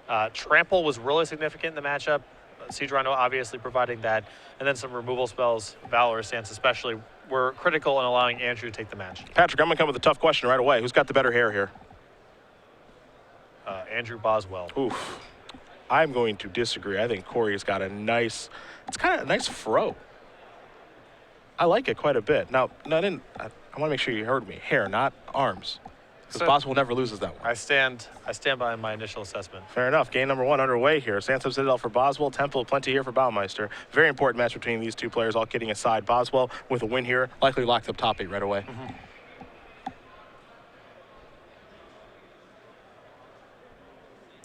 thoughts. Trample was really significant in the matchup. Siege Rhino obviously providing that, and then some removal spells, Valorous Stance especially, were critical in allowing Andrew to take the match. Patrick, I'm going to come with a tough question right away. Who's got the better hair here? Andrew Boswell. Oof. I'm going to disagree. I think Corey's got a nice, it's kind of a nice fro. I like it quite a bit. Now, I want to make sure you heard me. Hair, not arms. Because Boswell never loses that one. I stand by my initial assessment. Fair enough. Game number 1 underway here. Sansom Citadel for Boswell. Temple plenty here for Baumeister. Very important match between these two players, all kidding aside. Boswell with a win here. Likely locked up top 8 right away.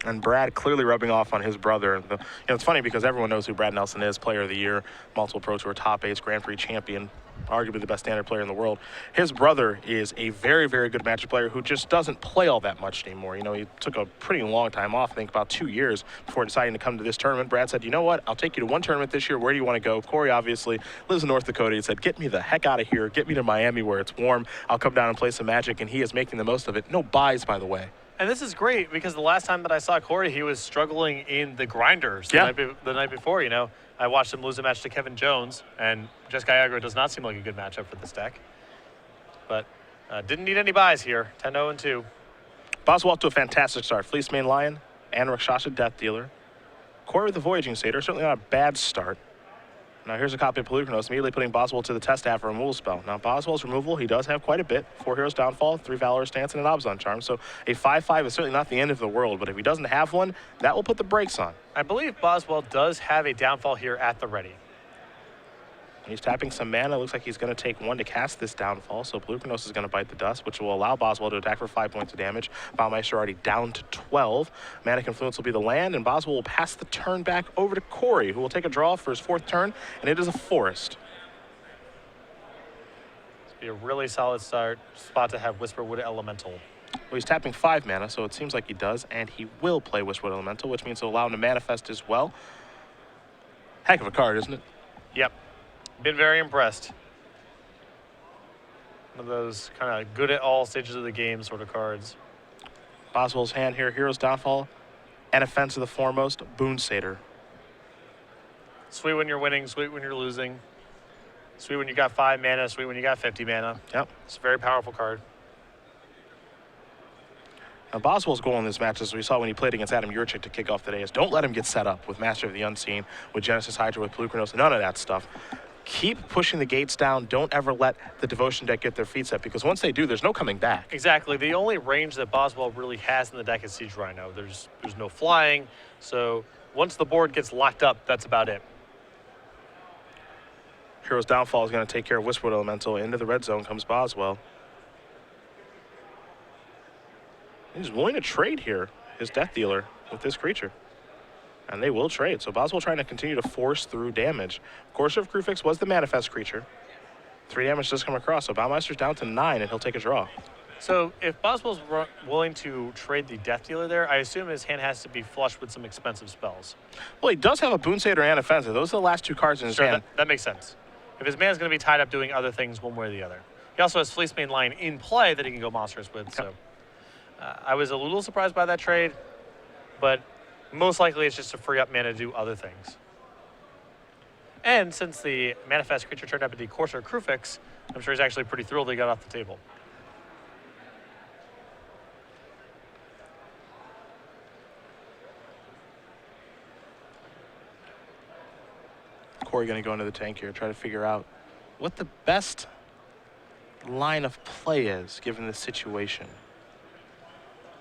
And Brad clearly rubbing off on his brother. It's funny because everyone knows who Brad Nelson is, player of the year, multiple Pro Tour top 8s, Grand Prix champion, arguably the best standard player in the world. His brother is a very, very good Magic player who just doesn't play all that much anymore. He took a pretty long time off, I think about 2 years before deciding to come to this tournament. Brad said, you know what, I'll take you to one tournament this year. Where do you want to go? Corey obviously lives in North Dakota. He said, get me the heck out of here. Get me to Miami where it's warm. I'll come down and play some Magic, and he is making the most of it. No buys, by the way. And this is great because the last time that I saw Corey, he was struggling in the grinders the night before. I watched him lose a match to Kevin Jones, and Jeskai Aggro does not seem like a good matchup for this deck. But didn't need any buys here. 10-0-2. Boswell to a fantastic start. Fleece Main Lion and Rakshasa Death Dealer. Corey with the Voyaging Satyr. Certainly not a bad start. Now here's a copy of Pelucranos, immediately putting Boswell to the test after a removal spell. Now Boswell's removal, he does have quite a bit. 4 Heroes Downfall, 3 Valorous Stance, and an Obzon Charm. So a 5/5 is certainly not the end of the world, but if he doesn't have one, that will put the brakes on. I believe Boswell does have a downfall here at the ready. He's tapping some mana. Looks like he's going to take 1 to cast this downfall. So Pelucranos is going to bite the dust, which will allow Boswell to attack for 5 points of damage. Baumeister already down to 12. Manic Influence will be the land, and Boswell will pass the turn back over to Corey, who will take a draw for his 4th turn, and it is a forest. This will be a really solid spot to have Whisperwood Elemental. Well, he's tapping 5 mana, so it seems like he does, and he will play Whisperwood Elemental, which means it'll allow him to manifest as well. Heck of a card, isn't it? Yep. Been very impressed. One of those kind of good at all stages of the game sort of cards. Boswell's hand here, Hero's Downfall, and Offense of the Foremost, Boon Satyr. Sweet when you're winning, sweet when you're losing. Sweet when you got 5 mana, sweet when you got 50 mana. Yep. It's a very powerful card. Now, Boswell's goal in this match, as we saw when he played against Adam Jurczyk to kick off today, is don't let him get set up with Master of the Unseen, with Genesis Hydra, with Pelucranos, none of that stuff. Keep pushing the gates down. Don't ever let the Devotion deck get their feet set, because once they do, there's no coming back. Exactly. The only range that Boswell really has in the deck is Siege Rhino. There's no flying, so once the board gets locked up, that's about it. Hero's Downfall is going to take care of Whisperwood Elemental. Into the red zone comes Boswell. He's willing to trade here, his Death Dealer, with this creature. And they will trade. So Boswell trying to continue to force through damage. Courser of Crufix was the manifest creature. 3 damage does come across, so Baumeister's down to 9, and he'll take a draw. So if Boswell's willing to trade the Death Dealer there, I assume his hand has to be flushed with some expensive spells. Well, he does have a Boon Satyr and Offensive. Those are the last 2 cards in his hand. That makes sense. If his man's going to be tied up doing other things one way or the other. He also has Fleece Main Lion in play that he can go monstrous with, so... I was a little surprised by that trade, but most likely it's just to free up mana to do other things. And since the manifest creature turned out to be Courser Crufix, I'm sure he's actually pretty thrilled he got off the table. Corey going to go into the tank here, try to figure out what the best line of play is given the situation.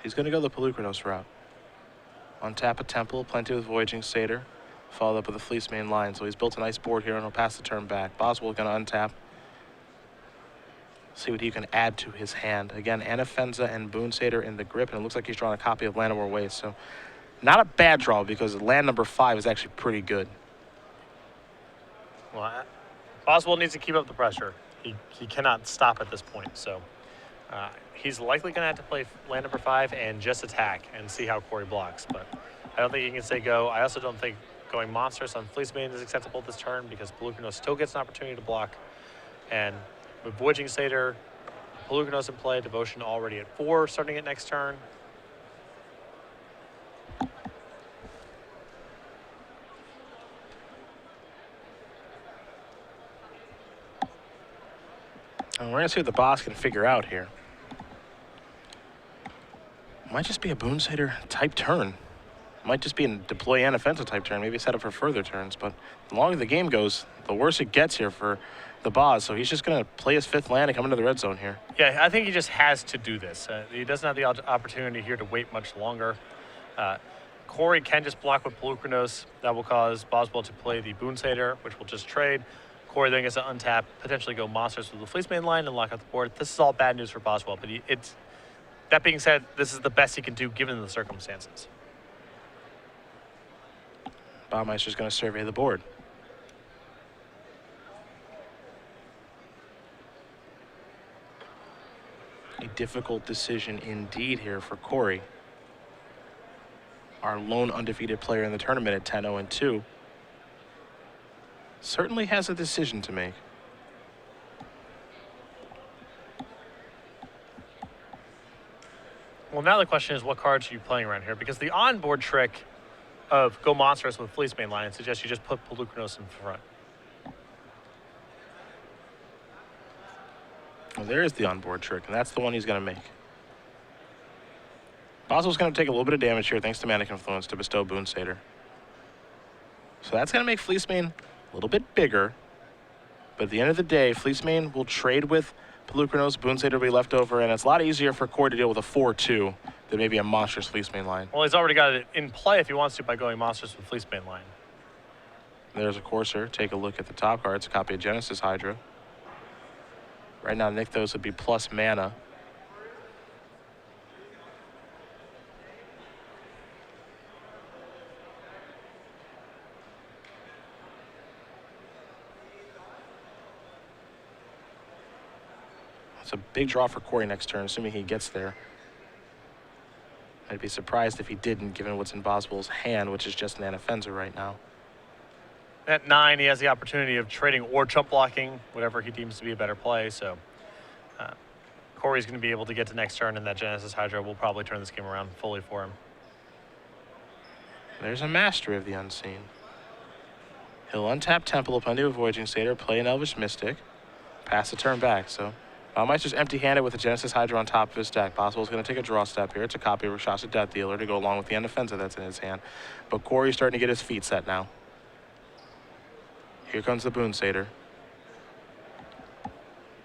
He's going to go the Pelucranos route. Untap a Temple, plenty with Voyaging Satyr. Followed up with a Fleece Main Lion. So he's built a nice board here, and he'll pass the turn back. Boswell going to untap. See what he can add to his hand. Again, Anafenza and Boon Satyr in the grip, and it looks like he's drawing a copy of Llanowar Waste. So not a bad draw, because land number 5 is actually pretty good. Well, Boswell needs to keep up the pressure. He cannot stop at this point, so... he's likely going to have to play land number 5 and just attack and see how Corey blocks. But I don't think he can say go. I also don't think going monstrous on Fleece Main is acceptable this turn because Pelucranos still gets an opportunity to block. And with Voyaging Satyr, Pelucranos in play, Devotion already at 4 starting it next turn. And we're going to see what the boss can figure out here. Might just be a Boonsader type turn. Might just be a deploy and offensive type turn. Maybe set up for further turns. But the longer the game goes, the worse it gets here for the boss. So he's just going to play his 5th land and come into the red zone here. Yeah, I think he just has to do this. He doesn't have the opportunity here to wait much longer. Corey can just block with Pelucranos. That will cause Boswell to play the Boonsader, which will just trade. Corey then gets to untap, potentially go monsters with the Fleece main line and lock out the board. This is all bad news for Boswell, but that being said, this is the best he can do given the circumstances. Baumeister's going to survey the board. A difficult decision indeed here for Corey. Our lone undefeated player in the tournament at 10-0-2. Certainly has a decision to make. Well, now the question is, what cards are you playing around here? Because the onboard trick of go monsters with Fleece main line suggests you just put Pelucranos in front. Well, there is the onboard trick, and that's the one he's going to make. Boswell's going to take a little bit of damage here thanks to Manic Influence to bestow Boonsader. So that's going to make Fleece main a little bit bigger. But at the end of the day, Fleece main will trade with Pelucranos, Boonsader will be left over, and it's a lot easier for Corey to deal with a 4-2 than maybe a monstrous Fleece main line. Well, he's already got it in play if he wants to by going monsters with Fleece main line. There's a Courser. Take a look at the top cards. A copy of Genesis Hydra. Right now, Nykthos would be plus mana. It's a big draw for Corey next turn, assuming he gets there. I'd be surprised if he didn't, given what's in Boswell's hand, which is just an Anafenza right now. At 9, he has the opportunity of trading or chump blocking, whatever he deems to be a better play. So Corey's going to be able to get to next turn, and that Genesis Hydra will probably turn this game around fully for him. There's a Mastery of the Unseen. He'll untap Temple upon the Voyaging Satyr, play an Elvish Mystic, pass the turn back. So Baumeister's empty-handed with a Genesis Hydra on top of his deck. Boswell's going to take a draw step here. It's a copy of Rakshasa Death Dealer to go along with the Anafenza that's in his hand. But Corey's starting to get his feet set now. Here comes the Boonsader.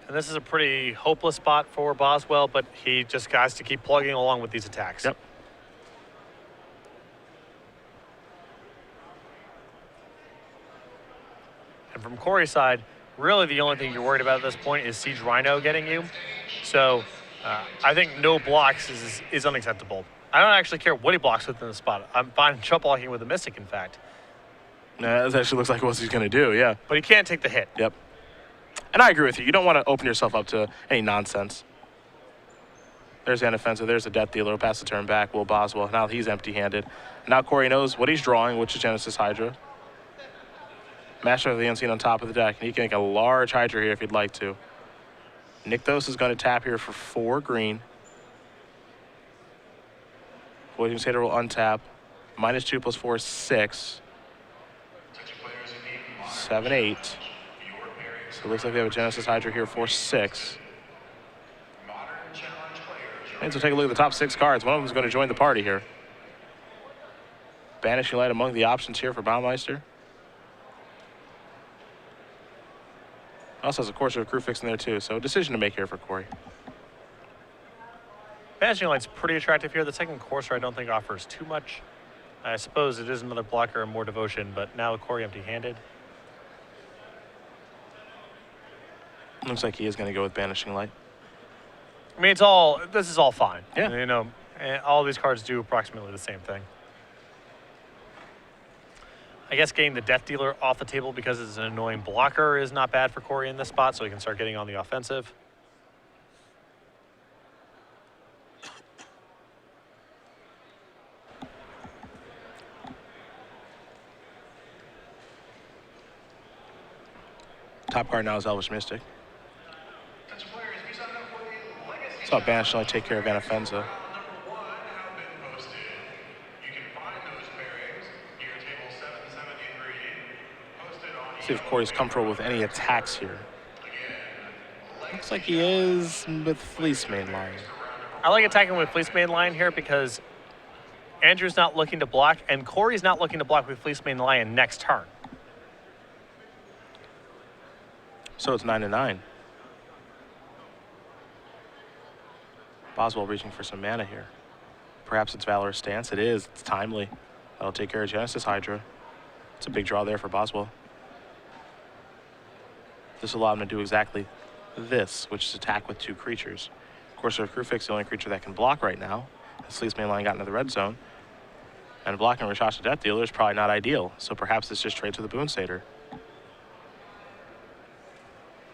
And this is a pretty hopeless spot for Boswell, but he just has to keep plugging along with these attacks. Yep. And from Corey's side, really the only thing you're worried about at this point is Siege Rhino getting you. So I think no blocks is unacceptable. I don't actually care what he blocks within the spot. I'm fine chump blocking with a Mystic, in fact. That actually looks like what he's going to do, yeah. But he can't take the hit. Yep. And I agree with you. You don't want to open yourself up to any nonsense. There's Anafenza. There's the Death Dealer. Pass the turn back. Will Boswell. Now he's empty-handed. Now Corey knows what he's drawing, which is Genesis Hydra. Master of the Unseen on top of the deck. And he can make a large Hydra here if he'd like to. Nykthos is going to tap here for 4 green. Voyaging Satyr will untap. -2 + 4 is 6. 7, 8. So it looks like they have a Genesis Hydra here for 6. And so take a look at the top 6 cards. One of them is going to join the party here. Banishing Light among the options here for Baumeister. Also has a Courser of Crew Fix in there too, so a decision to make here for Corey. Banishing Light's pretty attractive here. The second Courser I don't think offers too much. I suppose it is another blocker and more devotion, but now Corey empty-handed. Looks like he is going to go with Banishing Light. I mean, this is all fine. Yeah. You know, and all these cards do approximately the same thing. I guess getting the Death Dealer off the table because it's an annoying blocker is not bad for Corey in this spot, so he can start getting on the offensive. Top card now is Elvish Mystic. Saw Banishing Light take care of Anafenza. See if Corey's comfortable with any attacks here. Looks like he is with Fleece mainline. I like attacking with Fleece Main Lion here because Andrew's not looking to block, and Corey's not looking to block with Fleece Main Lion next turn. So it's 9-9. Boswell reaching for some mana here. Perhaps it's Valorous Stance. It is. It's timely. That'll take care of Genesis Hydra. It's a big draw there for Boswell. This will allow him to do exactly this, which is attack with 2 creatures. Of course, our Crewfix the only creature that can block right now. As Fleece Mainline got into the red zone. And blocking Rashasha Death Dealer is probably not ideal, so perhaps this just trades with the Boon Satyr.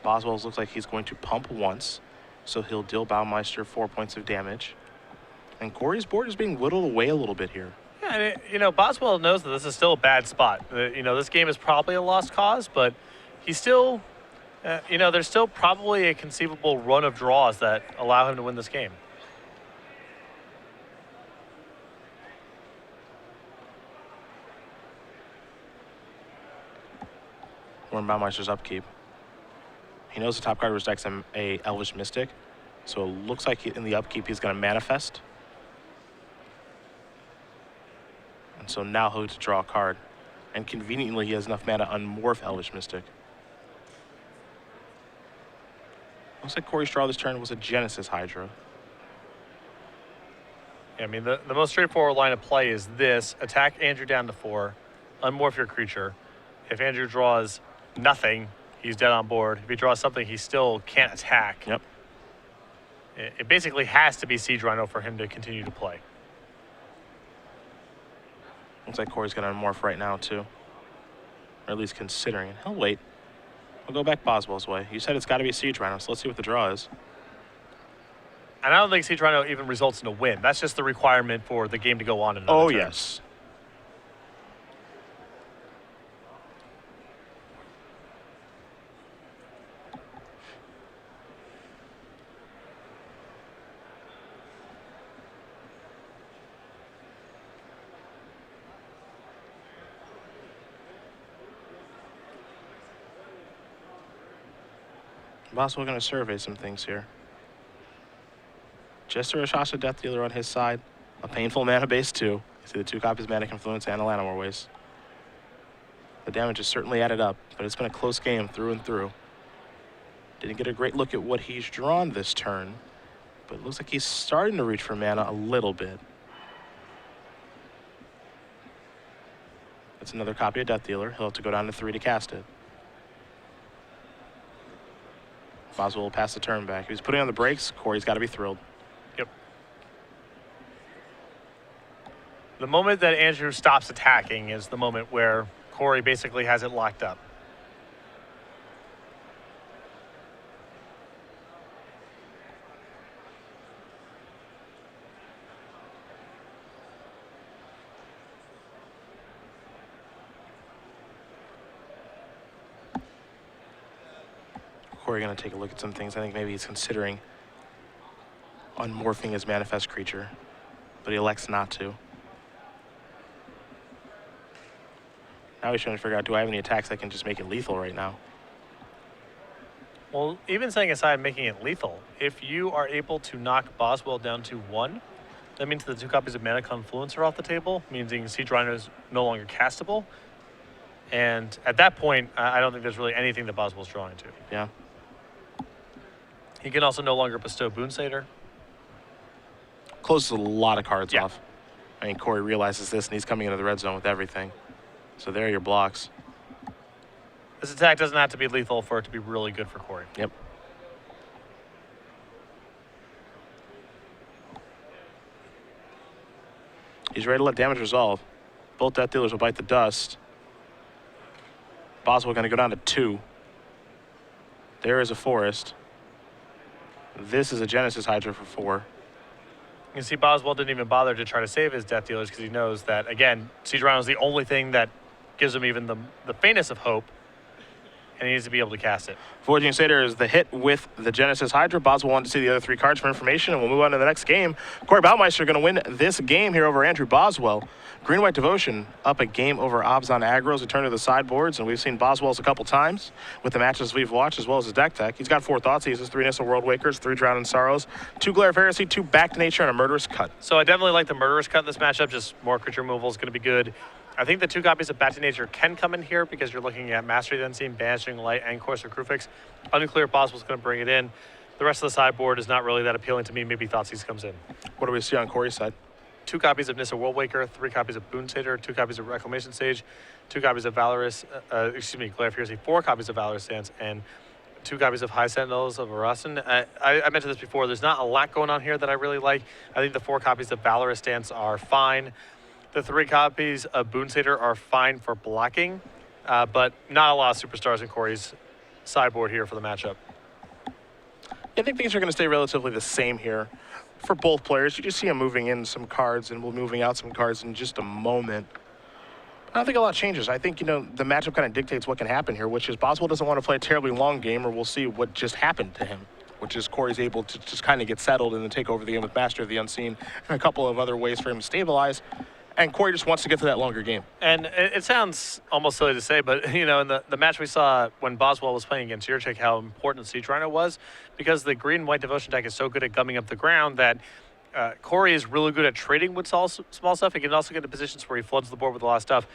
Boswell looks like he's going to pump once, so he'll deal Baumeister 4 points of damage. And Corey's board is being whittled away a little bit here. Yeah, and Boswell knows that this is still a bad spot. This game is probably a lost cause, but he's still, there's still probably a conceivable run of draws that allow him to win this game. We're in Baumeister's upkeep. He knows the top card of his deck's a Elvish Mystic, so it looks like in the upkeep he's going to manifest. And so now he'll get to draw a card. And conveniently, he has enough mana to unmorph Elvish Mystic. Looks like Corey's draw this turn was a Genesis Hydra. Yeah, I mean, the most straightforward line of play is this. Attack Andrew down to 4, unmorph your creature. If Andrew draws nothing, he's dead on board. If he draws something, he still can't attack. Yep. It basically has to be Siege Rhino for him to continue to play. Looks like Corey's going to unmorph right now, too. Or at least considering it. He'll wait. We'll go back Boswell's way. You said it's got to be a Siege Rhino, so let's see what the draw is. And I don't think Siege Rhino even results in a win. That's just the requirement for the game to go on. Oh, turn. yes. Boswell going to survey some things here. Just a Rashasha Death Dealer on his side. A painful mana base too. You see the 2 copies Mana Confluence and a Llanowar Waste. The damage is certainly added up, but it's been a close game through and through. Didn't get a great look at what he's drawn this turn, but it looks like he's starting to reach for mana a little bit. That's another copy of Death Dealer. He'll have to go down to 3 to cast it. Boswell will pass the turn back. If he's putting on the brakes, Corey's got to be thrilled. Yep. The moment that Andrew stops attacking is the moment where Corey basically has it locked up. Corey going to take a look at some things. I think maybe he's considering unmorphing his manifest creature, but he elects not to. Now he's trying to figure out, do I have any attacks that can just make it lethal right now? Well, even setting aside making it lethal, if you are able to knock Boswell down to 1, that means the 2 copies of Mana Confluence are off the table, meaning Siege Rhino is no longer castable. And at that point, I don't think there's really anything that Boswell's drawing to. Yeah. He can also no longer bestow Boon Satyr. Closes a lot of cards Yeah. off. I mean, Corey realizes this, and he's coming into the red zone with everything. So there are your blocks. This attack doesn't have to be lethal for it to be really good for Corey. Yep. He's ready to let damage resolve. Both Death Dealers will bite the dust. Boswell going to go down to 2. There is a Forest. This is a Genesis Hydra for 4. You can see Boswell didn't even bother to try to save his Death Dealers because he knows that, again, Siege Rhino is the only thing that gives him even the faintest of hope. and he needs to be able to cast it. Voyaging Satyr is the hit with the Genesis Hydra. Boswell wanted to see the other 3 cards for information, and we'll move on to the next game. Corey Baumeister going to win this game here over Andrew Boswell. Green-White Devotion up a game over Obzon Aggros. We turn to the sideboards, and we've seen Boswell's a couple times with the matches we've watched, as well as his deck tech. He's got 4 Thoughts. He uses 3 Nissa World Wakers, 3 Drown in Sorrows, 2 Glare of Heresy, 2 Back to Nature, and a Murderous Cut. So I definitely like the Murderous Cut in this matchup. Just more creature removal is going to be good. I think the 2 copies of Back to Nature can come in here because you're looking at Mastery of the Unseen, Banishing Light, and Courser Crufix. Unclear if Boswell's going to bring it in. The rest of the sideboard is not really that appealing to me. Maybe Thoughtseize comes in. What do we see on Corey's side? 2 copies of Nissa Worldwaker, 3 copies of Boon Satyr, 2 copies of Reclamation Sage, 2 copies of Valorous, Glare of Heresy, 4 copies of Valorous Stance, and 2 copies of High Sentinels of Arasan. I mentioned this before. There's not a lot going on here that I really like. I think the 4 copies of Valorous Stance are fine. The 3 copies of Boon Satyr are fine for blocking, but not a lot of superstars in Corey's sideboard here for the matchup. I think things are going to stay relatively the same here for both players. You just see him moving in some cards and moving out some cards in just a moment. I don't think a lot changes. I think, the matchup kind of dictates what can happen here, which is Boswell doesn't want to play a terribly long game, or we'll see what just happened to him, which is Corey's able to just kind of get settled and then take over the game with Master of the Unseen and a couple of other ways for him to stabilize. And Corey just wants to get to that longer game. And it sounds almost silly to say, but, in the match we saw when Boswell was playing against Yurchik, how important Siege Rhino was, because the green-white Devotion deck is so good at gumming up the ground that Corey is really good at trading with small stuff. He can also get into positions where he floods the board with a lot of stuff,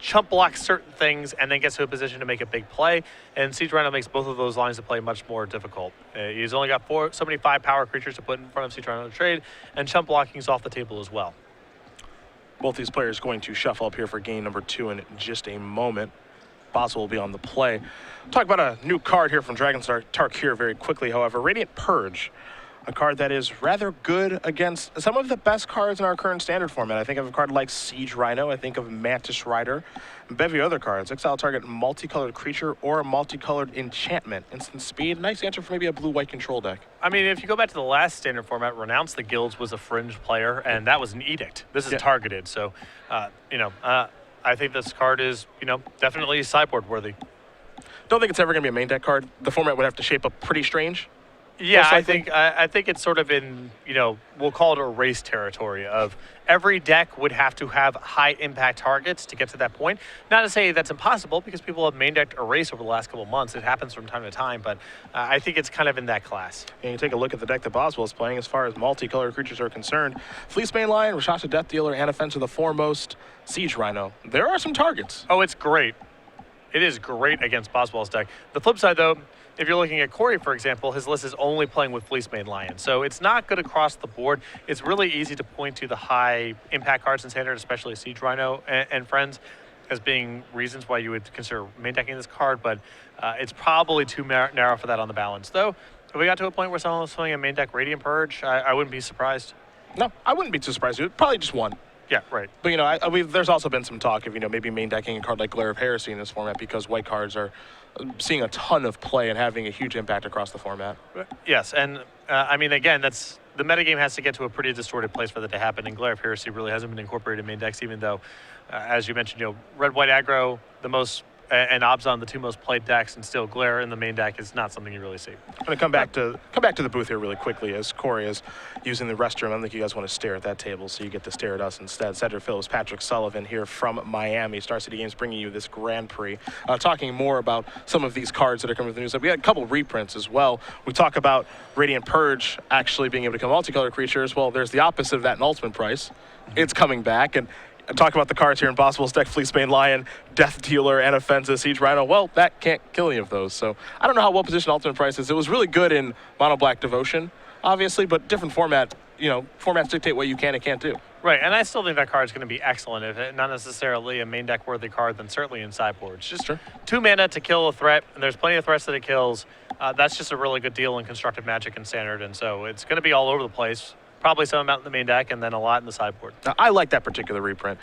chump blocks certain things, and then gets to a position to make a big play. And Siege Rhino makes both of those lines of play much more difficult. He's only got 5 power creatures to put in front of Siege Rhino to trade, and chump blocking is off the table as well. Both these players going to shuffle up here for game number 2 in just a moment. Boswell will be on the play. Talk about a new card here from Dragon's Tark here very quickly, however. Radiant Purge, a card that is rather good against some of the best cards in our current standard format. I think of a card like Siege Rhino. I think of Mantis Rider. And bevy other cards. Exile target multicolored creature or a multicolored enchantment. Instant speed. Nice answer for maybe a blue-white control deck. I mean, if you go back to the last standard format, Renounce the Guilds was a fringe player, and that was an edict. This is targeted. So, I think this card is, definitely sideboard worthy. Don't think it's ever going to be a main deck card. The format would have to shape up pretty strange. Yeah, I think it's sort of in, we'll call it a race territory of every deck would have to have high impact targets to get to that point. Not to say that's impossible, because people have main decked Erase over the last couple of months. It happens from time to time, but I think it's kind of in that class. And you take a look at the deck that Boswell is playing as far as multicolored creatures are concerned. Fleecebane Lion, Rashasha Death Dealer, and Offense of the Foremost, Siege Rhino. There are some targets. Oh, it's great. It is great against Boswell's deck. The flip side, though, if you're looking at Corey, for example, his list is only playing with Fleecebane Lion. So it's not good across the board. It's really easy to point to the high impact cards in standard, especially Siege Rhino and friends, as being reasons why you would consider main decking this card. But it's probably too narrow for that on the balance. Though, if we got to a point where someone was playing a main deck Radiant Purge, I wouldn't be surprised. No, I wouldn't be too surprised. Probably just one. Yeah, right. But, there's also been some talk of, maybe main decking a card like Glare of Heresy in this format, because white cards are seeing a ton of play and having a huge impact across the format. Yes, and again, that's the metagame has to get to a pretty distorted place for that to happen, and Glare of Heresy really hasn't been incorporated in main decks, even though, as you mentioned, red-white aggro, the most, and Obzon, the 2 most played decks, and still Glare in the main deck is not something you really see. I'm going to come back to the booth here really quickly as Corey is using the restroom. I don't think you guys want to stare at that table, so you get to stare at us instead. Cedric Phillips, Patrick Sullivan here from Miami. Star City Games bringing you this Grand Prix. Talking more about some of these cards that are coming with the news. We had a couple reprints as well. We talk about Radiant Purge actually being able to become multicolored creatures. Well, there's the opposite of that in Ultimate Price. It's coming back, and talk about the cards here in Boswell's deck: Fleecebane Lion, Death Dealer, and Offensive Siege Rhino. Well, that can't kill any of those. So I don't know how well positioned Ultimate Price is. It was really good in Mono Black Devotion, obviously, but different format. Formats dictate what you can and can't do. Right, and I still think that card is going to be excellent. If it, not necessarily a main deck worthy card, then certainly in sideboards. Just 2 mana to kill a threat, and there's plenty of threats that it kills. That's just a really good deal in constructed Magic and standard, and so it's going to be all over the place. Probably some amount in the main deck and then a lot in the sideboard. Now, I like that particular reprint,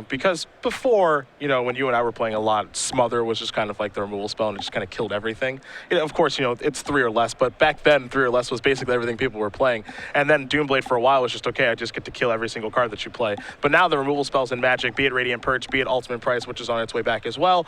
because before, when you and I were playing a lot, Smother was just kind of like the removal spell and it just kind of killed everything. Of course, it's 3 or less, but back then 3 or less was basically everything people were playing. And then Doomblade for a while was just, okay, I just get to kill every single card that you play. But now the removal spells in Magic, be it Radiant Purge, be it Ultimate Price, which is on its way back as well,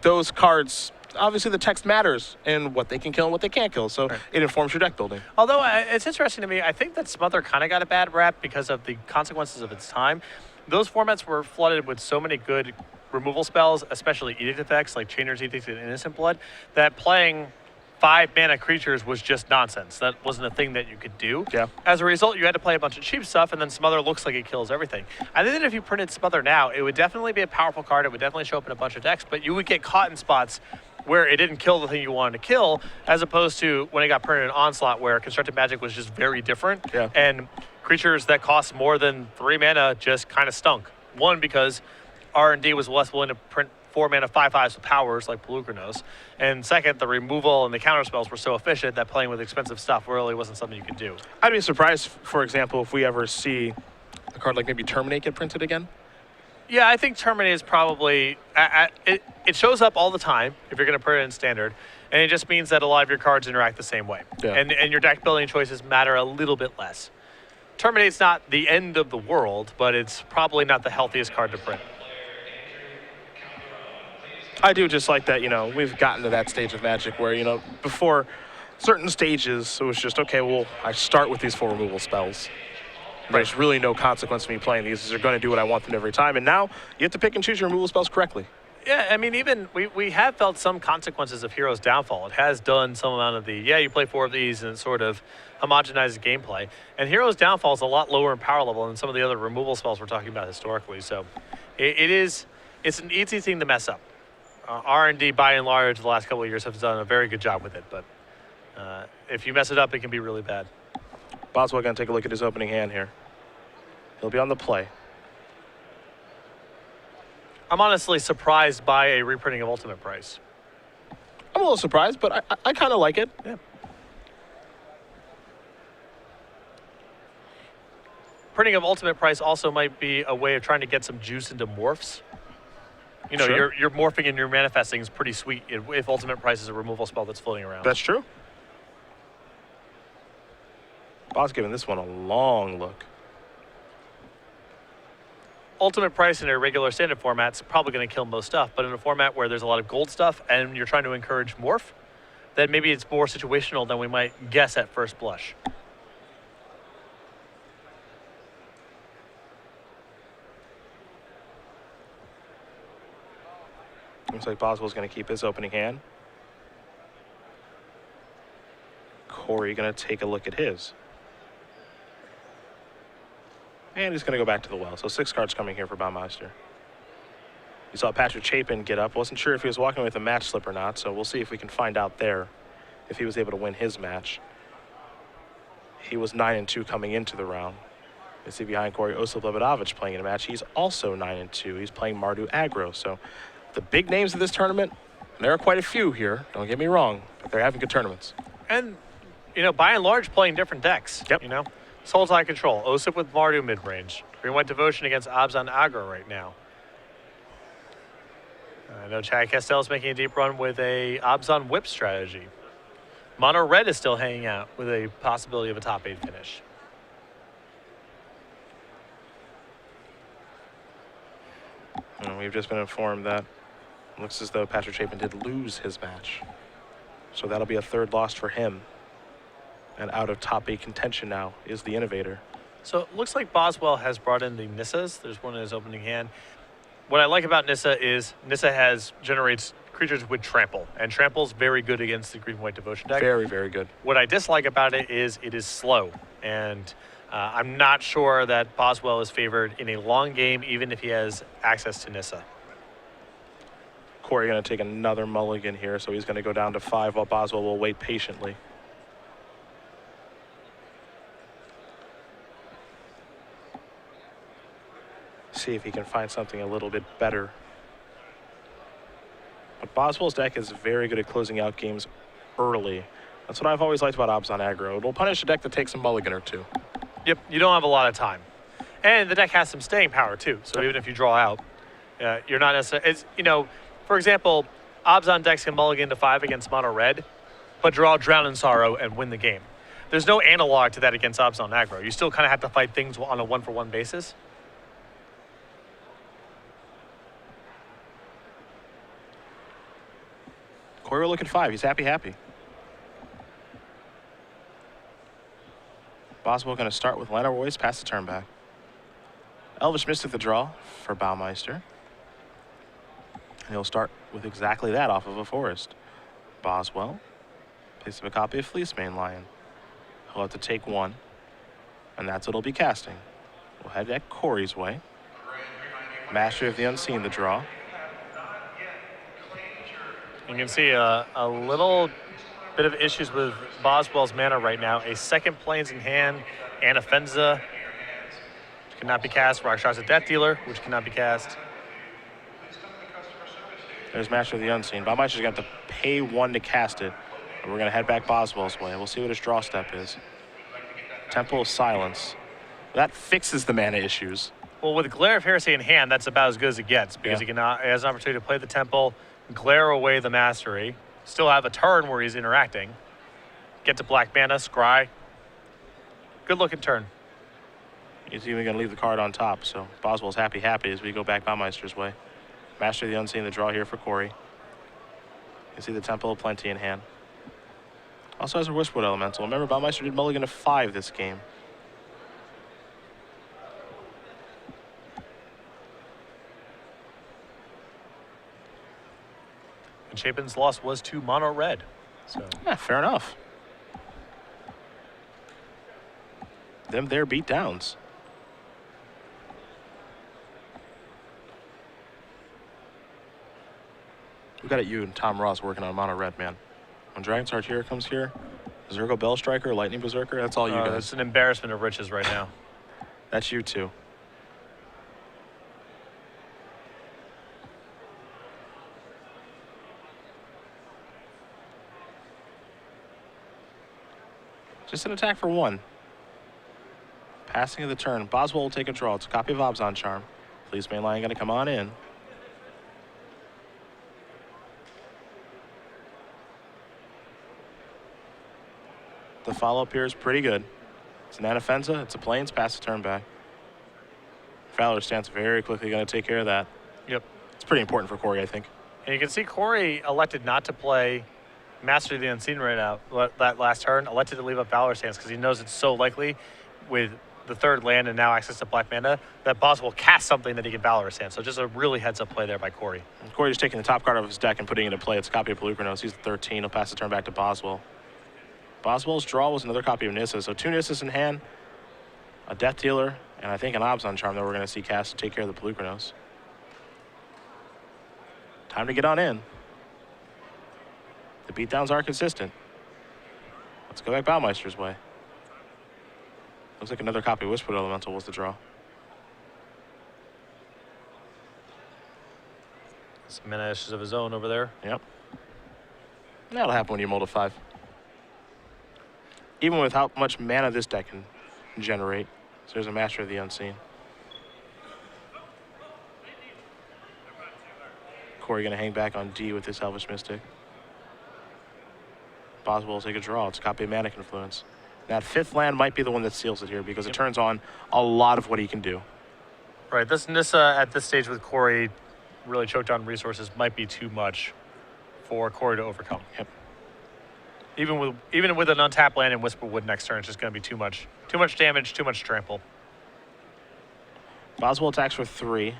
those cards obviously the text matters and what they can kill and what they can't kill. So it informs your deck building. Although it's interesting to me, I think that Smother kind of got a bad rap because of the consequences of its time. Those formats were flooded with so many good removal spells, especially Edict effects like Chainer's Edict and Innocent Blood, that playing 5-mana creatures was just nonsense. That wasn't a thing that you could do. Yeah. As a result, you had to play a bunch of cheap stuff, and then Smother looks like it kills everything. I think that if you printed Smother now, it would definitely be a powerful card. It would definitely show up in a bunch of decks, but you would get caught in spots where it didn't kill the thing you wanted to kill, as opposed to when it got printed in Onslaught, where Constructed Magic was just very different. Yeah. And creatures that cost more than 3 mana just kind of stunk. One, because R&D was less willing to print 4 mana 5/5s with powers like Pelucranos. And second, the removal and the counter spells were so efficient that playing with expensive stuff really wasn't something you could do. I'd be surprised, for example, if we ever see a card like maybe Terminate get printed again. Yeah, I think Terminate is probably it shows up all the time if you're going to put it in Standard, and it just means that a lot of your cards interact the same way, Yeah. and your deck building choices matter a little bit less. Terminate's not the end of the world, but it's probably not the healthiest card to print. I do just like that, we've gotten to that stage of Magic where, before certain stages, it was just, okay, well, I start with these 4 removal spells. There's really no consequence to me playing these. They're going to do what I want them every time. And now you have to pick and choose your removal spells correctly. Yeah, I mean, even we have felt some consequences of Hero's Downfall. It has done some amount of you play 4 of these and it sort of homogenizes gameplay. And Hero's Downfall is a lot lower in power level than some of the other removal spells we're talking about historically. So it's an easy thing to mess up. R&D, by and large, the last couple of years have done a very good job with it. But if you mess it up, it can be really bad. Boswell going to take a look at his opening hand here. He'll be on the play. I'm honestly surprised by a reprinting of Ultimate Price. I'm a little surprised, but I kind of like it. Yeah. Printing of Ultimate Price also might be a way of trying to get some juice into morphs. Sure. Your morphing and your manifesting is pretty sweet if Ultimate Price is a removal spell that's floating around. That's true. Bob's giving this one a long look. Ultimate Price in a regular Standard format's probably going to kill most stuff, but in a format where there's a lot of gold stuff and you're trying to encourage morph, then maybe it's more situational than we might guess at first blush. Looks like Boswell's going to keep his opening hand. Corey going to take a look at his. And he's going to go back to the well. So 6 cards coming here for Baumeister. You saw Patrick Chapin get up. Wasn't sure if he was walking with a match slip or not, so we'll see if we can find out there if he was able to win his match. He was 9-2 coming into the round. You see behind Corey Osip Lebedovich playing in a match. He's also 9-2. He's playing Mardu Aggro. So the big names of this tournament, and there are quite a few here, don't get me wrong, but they're having good tournaments. And, by and large, playing different decks. Yep. Soul Tide Control, Osip with Mardu mid-range. Green-White Devotion against Abzan Aggro right now. I know Chad Castell is making a deep run with a Abzan Whip strategy. Mono Red is still hanging out with a possibility of a top 8 finish. And we've just been informed that it looks as though Patrick Chapin did lose his match. So that'll be a 3rd loss for him. And out of top 8 contention now is the Innovator. So it looks like Boswell has brought in the Nissas. There's one in his opening hand. What I like about Nissa is Nissa generates creatures with Trample, and Trample's very good against the Green-White Devotion deck. Very, very good. What I dislike about it is slow, and I'm not sure that Boswell is favored in a long game, even if he has access to Nissa. Corey going to take another mulligan here, so he's going to go down to 5 while Boswell will wait patiently. See if he can find something a little bit better. But Boswell's deck is very good at closing out games early. That's what I've always liked about Abzan Aggro. It'll punish a deck that takes a mulligan or 2. Yep, you don't have a lot of time. And the deck has some staying power, too. So even if you draw out, you're not necessarily... for example, Abzan decks can mulligan to 5 against Mono Red, but draw Drown in Sorrow and win the game. There's no analog to that against Abzan Aggro. You still kind of have to fight things on a 1-for-1 basis. Corey will look at 5. He's happy. Boswell going to start with Lana Royce, pass the turn back. Elvish Mystic the draw for Baumeister. And he'll start with exactly that off of a forest. Boswell plays up a copy of Fleecemane Lion. He'll have to take 1, and that's what he'll be casting. We'll head back Corey's way. Mastery of the Unseen the draw. You can see a little bit of issues with Boswell's mana right now. A second Plains in hand, and Anafenza, which cannot be cast. Rakshasa Death Dealer, which cannot be cast. There's Master of the Unseen. Baumeister's going to have to pay 1 to cast it. And we're going to head back Boswell's way. We'll see what his draw step is. Temple of Silence. That fixes the mana issues. Well, with Glare of Heresy in hand, that's about as good as it gets because he has an opportunity to play the Temple, glare away the Mastery, still have a turn where he's interacting, get to black mana, scry. Good looking turn. He's even going to leave the card on top, so Boswell's happy as we go back Baumeister's way. Master of the Unseen, the draw here for Corey. You see the Temple of Plenty in hand. Also has a Whisperwood Elemental. Remember, Baumeister did mulligan to 5 this game. And Chapin's loss was to mono red. So yeah, fair enough. Them there beat downs. We got it, you and Tom Ross working on mono red, man. When Dragon's Artillery comes here, Zergo Bell Striker, Lightning Berserker, that's all you guys. It's an embarrassment of riches right now. That's you too. Just an attack for 1. Passing of the turn. Boswell will take a draw. It's a copy of Abzan Charm. Fleecemane Lion going to come on in. The follow-up here is pretty good. It's an Anafenza. It's a Plains. Pass the turn back. Valor's Stance very quickly going to take care of that. Yep. It's pretty important for Corey, I think. And you can see Corey elected not to play Master of the Unseen right now, that last turn, elected to leave up Valor Stance because he knows it's so likely with the 3rd land and now access to black mana that Boswell will cast something that he can Valor Stance. So just a really heads-up play there by Corey. And Corey just taking the top card of his deck and putting it into play. It's a copy of Pelucranos. He's the 13. He'll pass the turn back to Boswell. Boswell's draw was another copy of Nissa. So 2 Nissas in hand, a Death Dealer, and I think an Abzan Charm that we're going to see cast to take care of the Pelucranos. Time to get on in. The beatdowns are consistent. Let's go back Baumeister's way. Looks like another copy of Whispered Elemental was the draw. Some mana issues of his own over there. Yep. That'll happen when you mold a 5. Even with how much mana this deck can generate. So there's a Master of the Unseen. Corey going to hang back on D with this Elvish Mystic. Boswell will take a draw. It's a copy of Manic Influence. That 5th land might be the one that seals it here because it turns on a lot of what he can do. Right, this Nissa at this stage with Corey really choked on resources might be too much for Corey to overcome. Yep. Even with an untapped land and Whisperwood next turn, it's just going to be too much damage, too much trample. Boswell attacks for 3.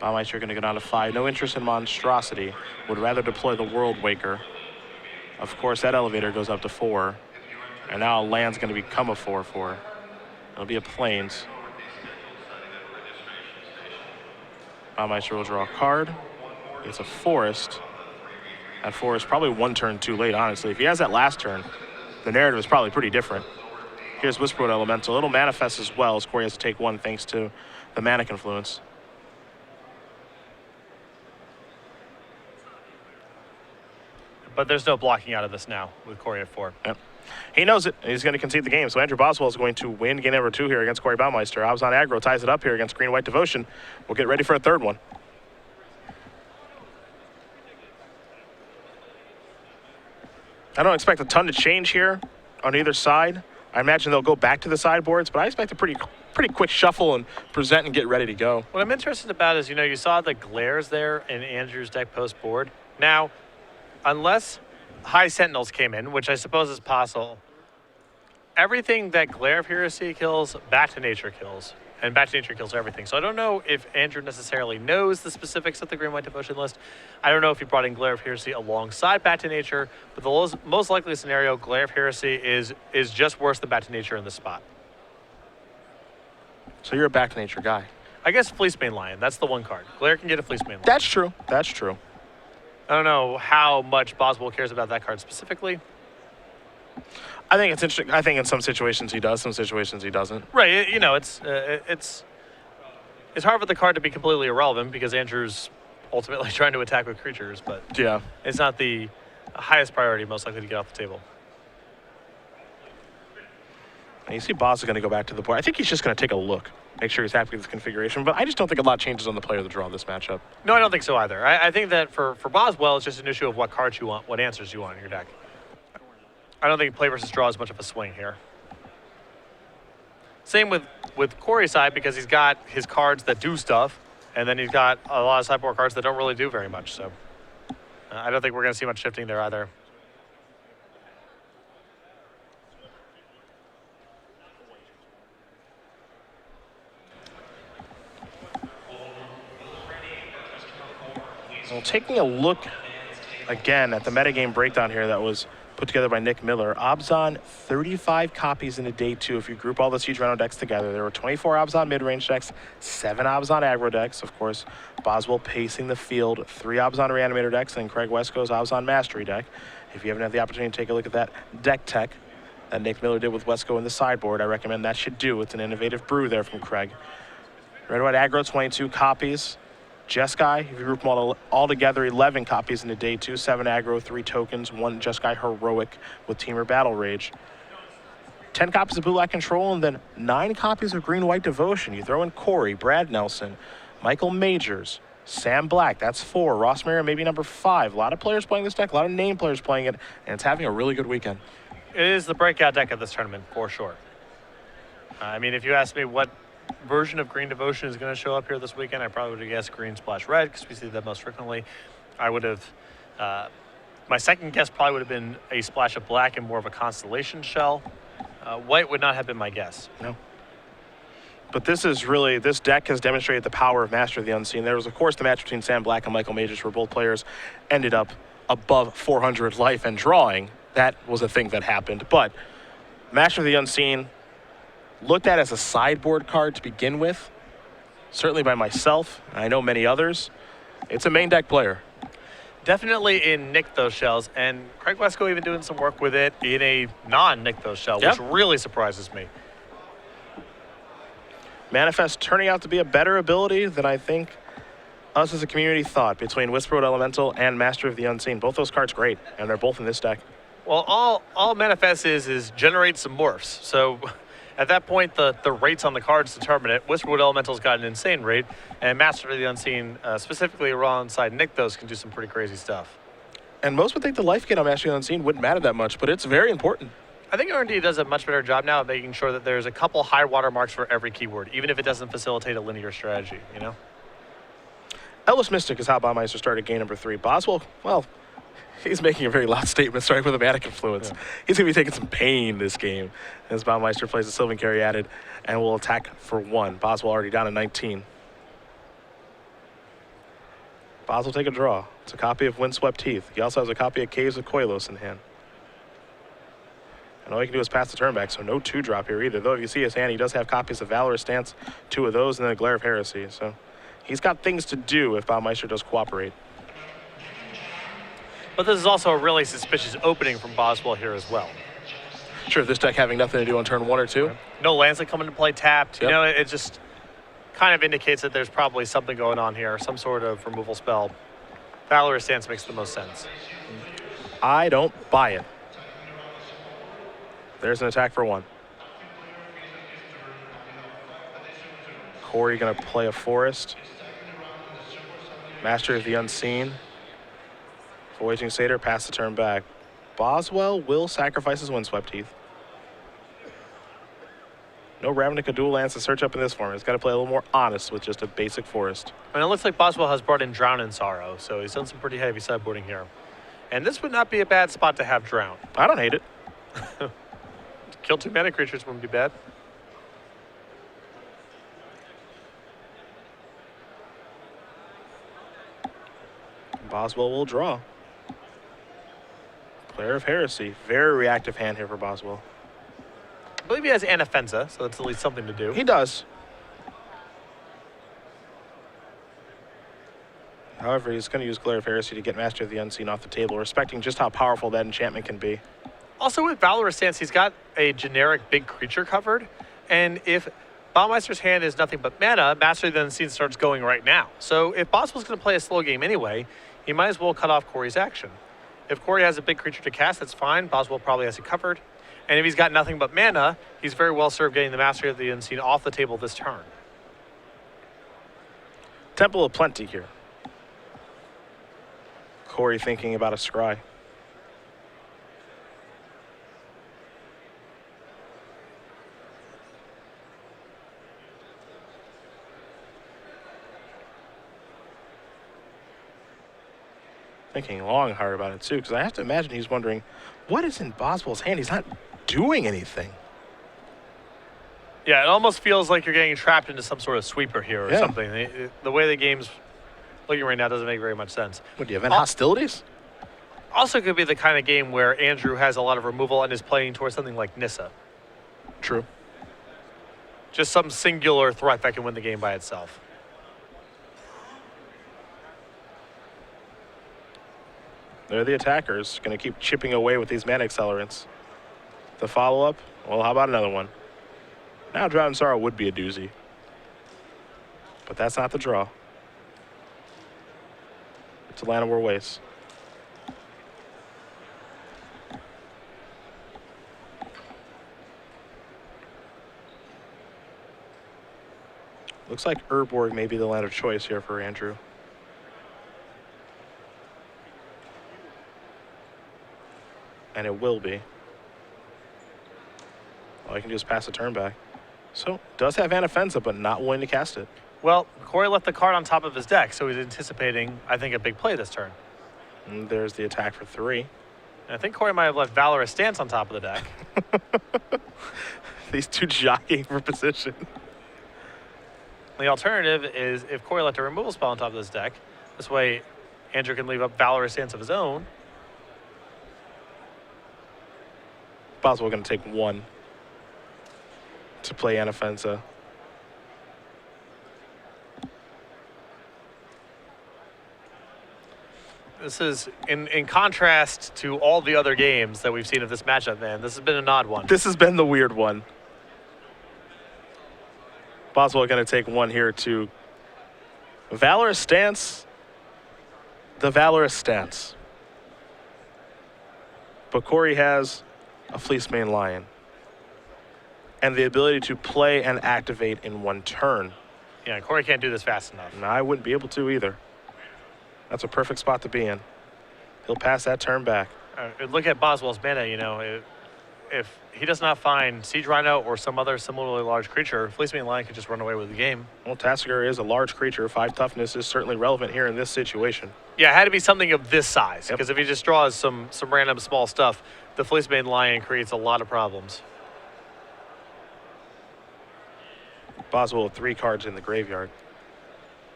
Baumeister going to go down to 5. No interest in Monstrosity. Would rather deploy the World Waker. Of course, that elevator goes up to 4. And now land's going to become a 4/4. It'll be a Plains. Baumeister will draw a card. It's a forest. That forest probably 1 turn too late, honestly. If he has that last turn, the narrative is probably pretty different. Here's Whisperwood Elemental. It'll manifest as well as Corey has to take 1 thanks to the Manic Influence. But there's no blocking out of this now with Corey at 4. Yep. He knows it. He's going to concede the game. So Andrew Boswell is going to win game number 2 here against Corey Baumeister. Abzan Aggro ties it up here against Green White Devotion. We'll get ready for a 3rd one. I don't expect a ton to change here on either side. I imagine they'll go back to the sideboards, but I expect a pretty quick shuffle and present and get ready to go. What I'm interested about is, you saw the glares there in Andrew's deck post board. Now, unless High Sentinels came in, which I suppose is possible. Everything that Glare of Heresy kills, Back to Nature kills. And Back to Nature kills everything. So I don't know if Andrew necessarily knows the specifics of the Green White Devotion list. I don't know if he brought in Glare of Heresy alongside Back to Nature, but the most likely scenario, Glare of Heresy is just worse than Back to Nature in this spot. So you're a Back to Nature guy. I guess Fleecemane Lion, that's the one card. Glare can get a Fleecemane Lion. That's true. That's true. I don't know how much Boswell cares about that card specifically. I think it's interesting. I think in some situations he does, some situations he doesn't. Right, you know, it's hard for the card to be completely irrelevant because Andrew's ultimately trying to attack with creatures, but Yeah. it's not the highest priority most likely to get off the table. And you see Boss is going to go back to the board. I think he's just going to take a look, make sure he's happy with his configuration, but I just don't think a lot changes on the player of the draw this matchup. No, I don't think so either. I think that for Boswell, it's just an issue of what cards you want, what answers you want in your deck. I don't think play versus draw is much of a swing here. Same with Corey's side because he's got his cards that do stuff, and then he's got a lot of sideboard cards that don't really do very much. So I don't think we're going to see much shifting there either. Well, taking a look again at the metagame breakdown here that was put together by Nick Miller. Obzon, 35 copies in a day two. If you group all the Siege Rhino decks together, there were 24 Obzon mid-range decks, 7 Obzon aggro decks. Of course, Boswell pacing the field, 3 Obzon Reanimator decks, and Craig Wesco's Obzon Mastery deck. If you haven't had the opportunity to take a look at that deck tech that Nick Miller did with Wesco in the sideboard, I recommend that should do. It's an innovative brew there from Craig. Red White aggro, 22 copies. Jeskai, if you group them all together, 11 copies in a day two, 7 aggro, 3 tokens, 1 Jeskai Heroic with Teamer Battle Rage. 10 copies of Blue Black Control, and then 9 copies of Green White Devotion. You throw in Corey, Brad Nelson, Michael Majors, Sam Black, that's 4. Ross Mayer, maybe number 5. A lot of players playing this deck, a lot of name players playing it, and it's having a really good weekend. It is the breakout deck of this tournament, for sure. I mean, if you ask me what version of Green Devotion is going to show up here this weekend, I probably would have guessed Green Splash Red because we see that most frequently. I would have, my second guess probably would have been a splash of black and more of a Constellation shell. White would not have been my guess. No. But this deck has demonstrated the power of Master of the Unseen. There was, of course, the match between Sam Black and Michael Majors where both players ended up above 400 life and drawing. That was a thing that happened. But Master of the Unseen, looked at as a sideboard card to begin with, certainly by myself, and I know many others. It's a main deck player. Definitely in Nykthos shells, and Craig Wesco even doing some work with it in a non-Nykthos shell, Yep. which really surprises me. Manifest turning out to be a better ability than I think us as a community thought between Whisperwood Elemental and Master of the Unseen. Both those cards great, and they're both in this deck. Well, all Manifest is generate some morphs. So at that point, the rates on the cards determine it. Whisperwood Elemental's got an insane rate, and Master of the Unseen, specifically alongside Nykthos, can do some pretty crazy stuff. And most would think the life gain on Master of the Unseen wouldn't matter that much, but it's very important. I think R&D does a much better job now of making sure that there's a couple high water marks for every keyword, even if it doesn't facilitate a linear strategy, you know? Ellis Mystic is how Baumeister started game number 3. Boswell, well, he's making a very loud statement starting with a Manic Influence. Yeah. He's going to be taking some pain this game as Baumeister plays a Sylvan Caryatid and will attack for 1. Boswell already down to 19. Boswell take a draw. It's a copy of Windswept Heath. He also has a copy of Caves of Koilos in hand. And all he can do is pass the turn back, so no 2-drop here either. Though if you see his hand, he does have copies of Valorous Stance, 2 of those, and then a Glare of Heresy. So he's got things to do if Baumeister does cooperate. But this is also a really suspicious opening from Boswell here as well. Sure, this deck having nothing to do on turn 1 or 2. No lands that come into play tapped. Yep. You know, it just kind of indicates that there's probably something going on here, some sort of removal spell. Valorous Stance makes the most sense. I don't buy it. There's an attack for 1. Corey gonna play a Forest. Master of the Unseen. Voyaging Satyr, pass the turn back. Boswell will sacrifice his Windswept Heath. No Ravnica dual lands to search up in this format. He's got to play a little more honest with just a basic Forest. And it looks like Boswell has brought in Drown in Sorrow, so he's done some pretty heavy sideboarding here. And this would not be a bad spot to have Drown. I don't hate it. Kill 2 mana creatures wouldn't be bad. Boswell will draw. Player of Heresy. Very reactive hand here for Boswell. I believe he has Anafenza, so that's at least something to do. He does. However, he's going to use Player of Heresy to get Master of the Unseen off the table, respecting just how powerful that enchantment can be. Also, with Valorous Stance, he's got a generic big creature covered. And if Baumeister's hand is nothing but mana, Master of the Unseen starts going right now. So if Boswell's going to play a slow game anyway, he might as well cut off Corey's action. If Corey has a big creature to cast, that's fine. Boswell probably has it covered. And if he's got nothing but mana, he's very well served getting the Master of the Unseen off the table this turn. Temple of Plenty here. Corey thinking about a scry. Thinking long and hard about it too, because I have to imagine he's wondering, what is in Boswell's hand? He's not doing anything. Yeah, it almost feels like you're getting trapped into some sort of sweeper here or something. The way the game's looking right now doesn't make very much sense. What, do you have any hostilities? Also could be the kind of game where Andrew has a lot of removal and is playing towards something like Nissa. True. Just some singular threat that can win the game by itself. They're the attackers, going to keep chipping away with these mana accelerants. The follow-up, well, how about another one? Now Drown Sorrow would be a doozy. But that's not the draw. It's a Llanowar Waste. Looks like Urborg may be the land of choice here for Andrew. And it will be. All I can do is pass a turn back. So, does have Anafenza, but not willing to cast it. Well, Corey left the card on top of his deck, so he's anticipating, I think, a big play this turn. And there's the attack for 3. And I think Corey might have left Valorous Stance on top of the deck. These two jockeying for position. The alternative is if Corey left a removal spell on top of this deck, this way Andrew can leave up Valorous Stance of his own. Boswell going to take 1 to play Anafenza. This is in contrast to all the other games that we've seen of this matchup, man. This has been an odd one. This has been the weird one. Boswell going to take 1 here to Valorous Stance. The Valorous Stance. But Corey has a Fleecemane Lion. And the ability to play and activate in 1 turn. Yeah, Corey can't do this fast enough. And I wouldn't be able to either. That's a perfect spot to be in. He'll pass that turn back. Look at Boswell's mana, you know. If he does not find Siege Rhino or some other similarly large creature, Fleecemane Lion could just run away with the game. Well, Tasigur is a large creature. 5 toughness is certainly relevant here in this situation. Yeah, it had to be something of this size, because if he just draws some random small stuff, the Fleecemane Lion creates a lot of problems. Boswell with 3 cards in the graveyard.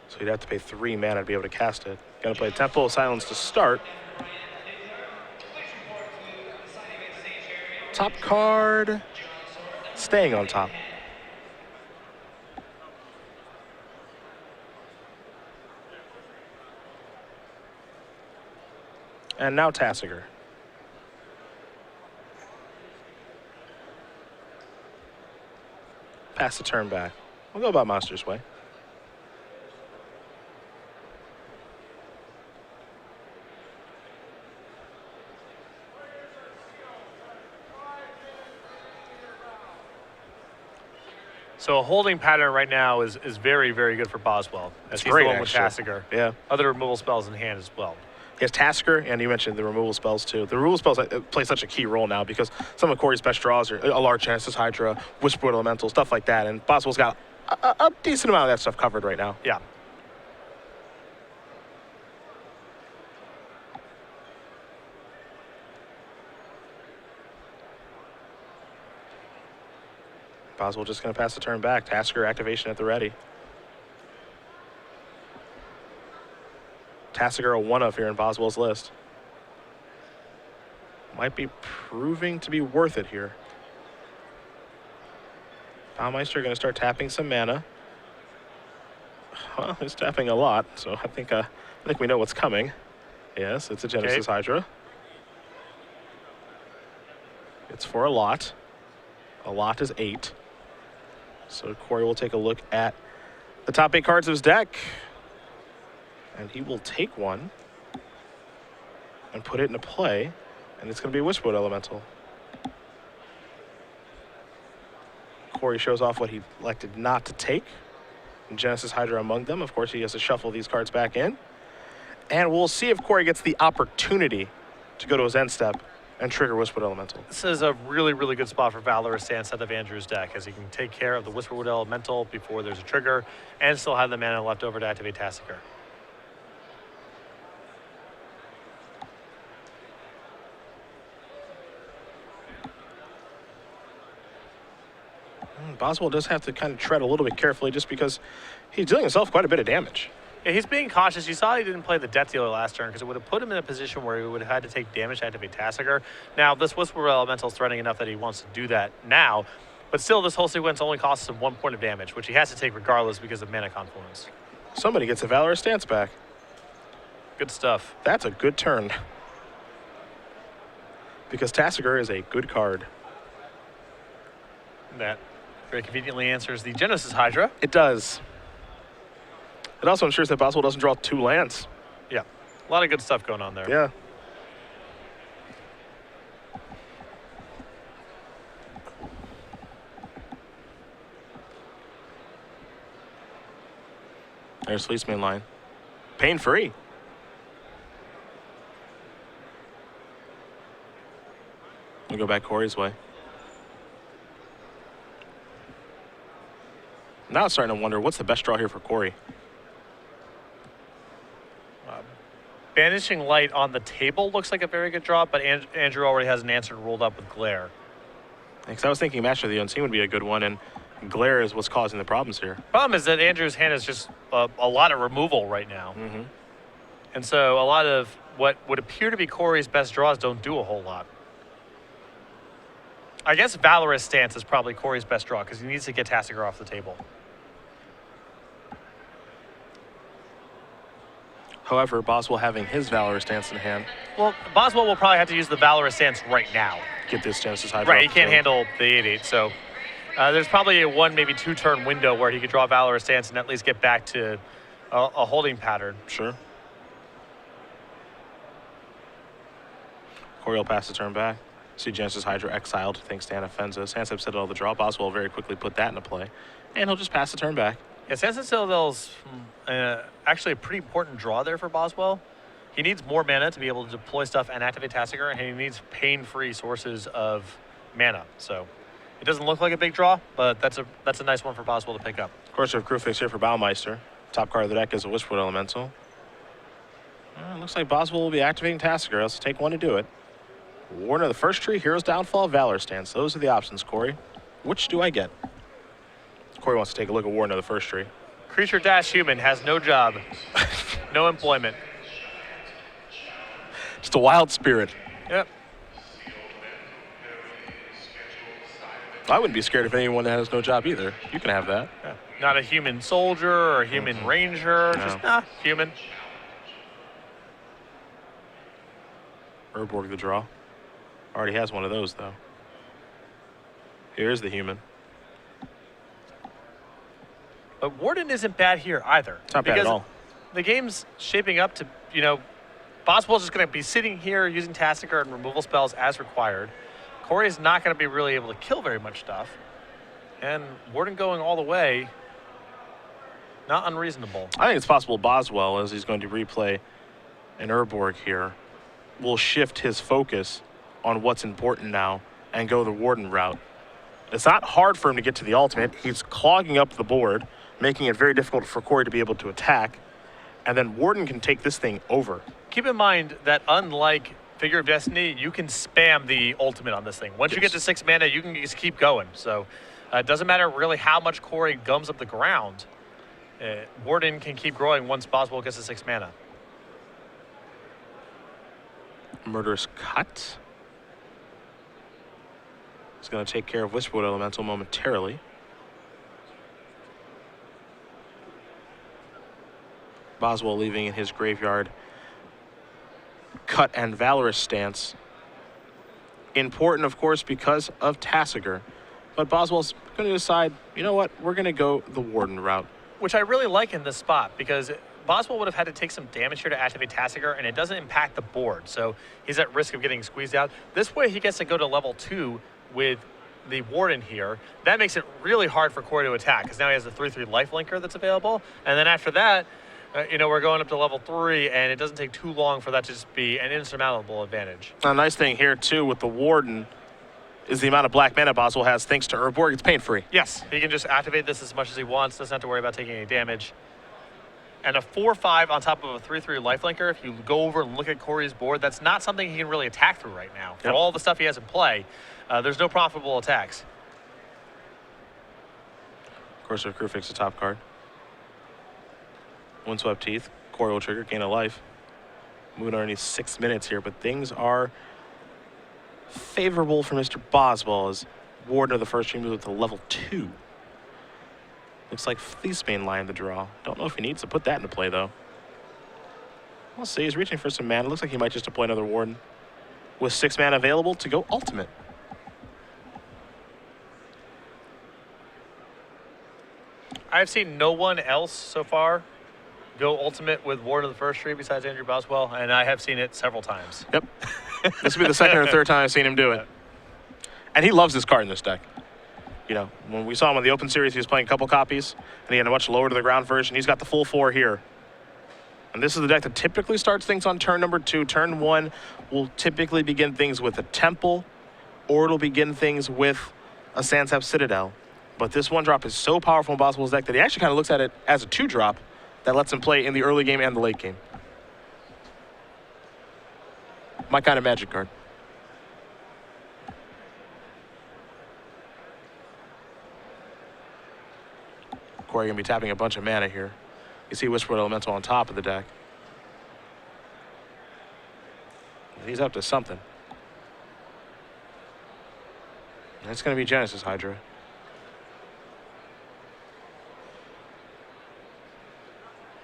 So he'd have to pay 3 mana to be able to cast it. Gonna play Temple of Silence to start. Top card, staying on top. And now Tasigur. Pass the turn back. We'll go about Monster's Way. So a holding pattern right now is very, very good for Boswell. As It's he's great, the one with actually. Tasigur. Yeah. Other removal spells in hand as well. He has Tasigur, and you mentioned the removal spells too. The removal spells play such a key role now because some of Corey's best draws are a large Genesis Hydra, Whisperwood Elemental, stuff like that. And Boswell's got a decent amount of that stuff covered right now. Yeah. Boswell just going to pass the turn back. Tasker activation at the ready. Tasker a 1-of here in Boswell's list. Might be proving to be worth it here. Baumeister going to start tapping some mana. Well, he's tapping a lot, so I think we know what's coming. Yes, it's a Genesis Hydra. It's for a lot. A lot is 8. So Corey will take a look at the top 8 cards of his deck. And he will take one and put it into play. And it's going to be a Wishwood Elemental. Corey shows off what he elected not to take. And Genesis Hydra among them. Of course, he has to shuffle these cards back in. And we'll see if Corey gets the opportunity to go to his end step and trigger Wishwood Elemental. This is a really, really good spot for Valorous stance out of Andrew's deck, as he can take care of the Wishwood Elemental before there's a trigger and still have the mana left over to activate Tassiger. Boswell does have to kind of tread a little bit carefully just because he's dealing himself quite a bit of damage. Yeah, he's being cautious. You saw he didn't play the Death Dealer last turn because it would have put him in a position where he would have had to take damage to activate Tassiger. Now, this Whisper Elemental is threatening enough that he wants to do that now, but still this whole sequence only costs him 1 point of damage, which he has to take regardless because of mana confluence. Somebody gets a Valorous stance back. Good stuff. That's a good turn. Because Tassiger is a good card. That very conveniently answers the Genesis Hydra. It does. It also ensures that Boswell doesn't draw 2 lands. Yeah, a lot of good stuff going on there. Yeah. There's Fleeceman line. Pain-free. We'll go back Corey's way. Now it's starting to wonder, what's the best draw here for Corey? Banishing Light on the table looks like a very good draw, but Andrew already has an answer rolled up with Glare. Because I was thinking Master of the Unseen would be a good one, and Glare is what's causing the problems here. Problem is that Andrew's hand is just a lot of removal right now. Mm-hmm. And so a lot of what would appear to be Corey's best draws don't do a whole lot. I guess Valorous Stance is probably Corey's best draw because he needs to get Tassiger off the table. However, Boswell having his Valorous Stance in hand. Well, Boswell will probably have to use the Valorous Stance right now. Get this Genesis Hydra. Right, he can't handle the 8/8, so there's probably a 1, maybe 2 turn window where he could draw Valorous Stance and at least get back to a holding pattern. Sure. Corey will pass the turn back. See Genesis Hydra exiled, thanks to Anafenza. Sandsep Citadel the draw. Boswell will very quickly put that into play. And he'll just pass the turn back. Yeah, Sandsep Citadel's actually a pretty important draw there for Boswell. He needs more mana to be able to deploy stuff and activate Tassiger, and he needs pain-free sources of mana. So it doesn't look like a big draw, but that's a nice one for Boswell to pick up. Of course, we have Crewface here for Baumeister. Top card of the deck is a Wishwood Elemental. Looks like Boswell will be activating Tassiger. Let's take one to do it. Warden of the First Tree, Hero's Downfall, Valor Stance. Those are the options, Corey. Which do I get? Corey wants to take a look at Warden of the First Tree. Creature dash human has no job, no employment. Just a wild spirit. Yep. I wouldn't be scared of anyone that has no job either. You can have that. Yeah. Not a human soldier or a human ranger, No. just human. Urborg the draw. Already has one of those, though. Here's the human. But Warden isn't bad here either. It's not bad at all. The game's shaping up to, Boswell's just going to be sitting here using Tassiger and removal spells as required. Corey's not going to be really able to kill very much stuff. And Warden going all the way, not unreasonable. I think it's possible Boswell, as he's going to replay an Urborg here, will shift his focus on what's important now and go the Warden route. It's not hard for him to get to the ultimate. He's clogging up the board, making it very difficult for Corey to be able to attack. And then Warden can take this thing over. Keep in mind that unlike Figure of Destiny, you can spam the ultimate on this thing. Once you get to 6 mana, you can just keep going. So It doesn't matter really how much Corey gums up the ground. Warden can keep growing once Boswell gets to 6 mana. Murderous Cut. He's going to take care of Whisperwood Elemental momentarily. Boswell leaving in his graveyard Cut and Valorous stance. Important, of course, because of Tasigur. But Boswell's going to decide, you know what, we're going to go the Warden route. Which I really like in this spot, because Boswell would have had to take some damage here to activate Tasigur, and it doesn't impact the board, so he's at risk of getting squeezed out. This way he gets to go to level 2 with the Warden here. That makes it really hard for Corey to attack, because now he has a 3/3 lifelinker that's available, and then after that, we're going up to level 3, and it doesn't take too long for that to just be an insurmountable advantage. A nice thing here, too, with the Warden is the amount of black mana Boswell has thanks to Urborg. It's pain-free. Yes, he can just activate this as much as he wants, doesn't have to worry about taking any damage. And a 4/5 on top of a 3/3 lifelinker, if you go over and look at Corey's board, that's not something he can really attack through right now. For all the stuff he has in play, there's no profitable attacks. Of course, our crew fixed the top card. Windswept Teeth. Corey will trigger, gain a life. Moving underneath 6 minutes here, but things are favorable for Mr. Boswell as Warden of the first stream moves to level 2. Looks like Fleecebane line the draw. Don't know if he needs to put that into play, though. We'll see. He's reaching for some mana. Looks like he might just deploy another Warden with 6 mana available to go ultimate. I've seen no one else so far go ultimate with Warden of the first tree besides Andrew Boswell, and I have seen it several times. Yep. This will be the second or third time I've seen him do it. And he loves this card in this deck. When we saw him on the Open Series, he was playing a couple copies, and he had a much lower to the ground version. He's got the full 4 here. And this is the deck that typically starts things on turn number 2. Turn 1 will typically begin things with a Temple, or it'll begin things with a Sansep Citadel. But this 1-drop is so powerful in Boswell's deck that he actually kind of looks at it as a 2-drop that lets him play in the early game and the late game. My kind of Magic card. Corey going to be tapping a bunch of mana here. You see Whisperwood Elemental on top of the deck. He's up to something. And it's going to be Genesis Hydra.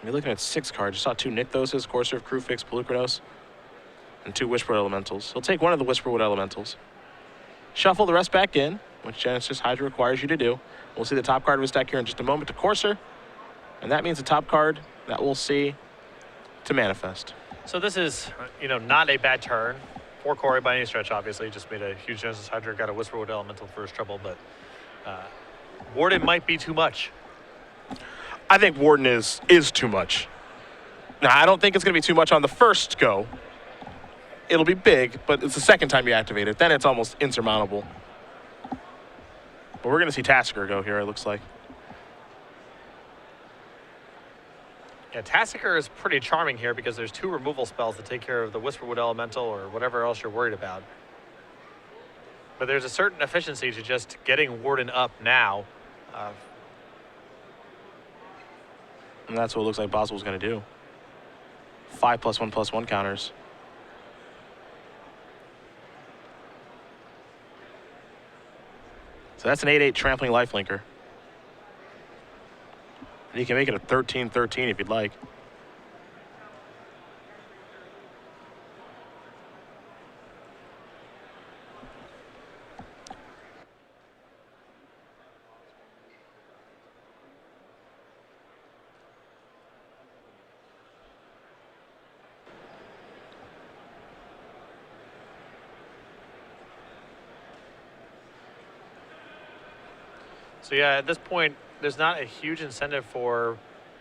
You're looking at 6 cards. You saw 2 Nykthoses, Corsair, Crewfix, Pelucranos, and 2 Whisperwood Elementals. He'll take one of the Whisperwood Elementals. Shuffle the rest back in, which Genesis Hydra requires you to do. We'll see the top card of his deck here in just a moment to Corsair. And that means the top card that we'll see to manifest. So this is, not a bad turn for Corey by any stretch, obviously. He just made a huge Genesis Hydra, got a Whisperwood Elemental for his trouble, but Warden might be too much. I think Warden is too much. Now, I don't think it's going to be too much on the first go. It'll be big, but it's the second time you activate it. Then it's almost insurmountable. But we're going to see Tasigur go here, it looks like. Yeah, Tasigur is pretty charming here because there's 2 removal spells to take care of the Whisperwood Elemental or whatever else you're worried about. But there's a certain efficiency to just getting Warden up now. And that's what it looks like Boswell's going to do. 5+1/+1 counters. So that's an 8/8 trampling lifelinker. And you can make it a 13/13 if you'd like. So yeah, at this point, there's not a huge incentive for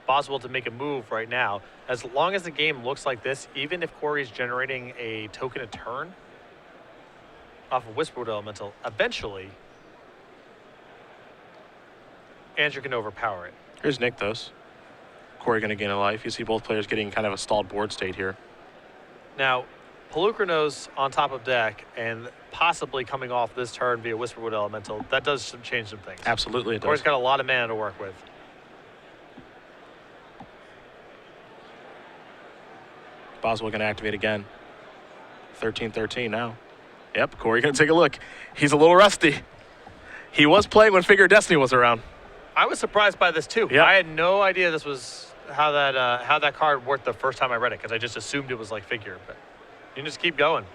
Boswell to make a move right now. As long as the game looks like this, even if Corey's generating a token a turn off of Whisperwood Elemental, eventually Andrew can overpower it. Here's Nykthos. Corey going to gain a life. You see both players getting kind of a stalled board state here. Now, Pelucranos on top of deck and possibly coming off this turn via Whisperwood Elemental, that does change some things. Absolutely, it does. Corey's got a lot of mana to work with. Boswell going to activate again. 13-13 now. Yep, Corey going to take a look. He's a little rusty. He was playing when Figure of Destiny was around. I was surprised by this too. Yep. I had no idea this was how that card worked the first time I read it, because I just assumed it was like Figure, but you can just keep going.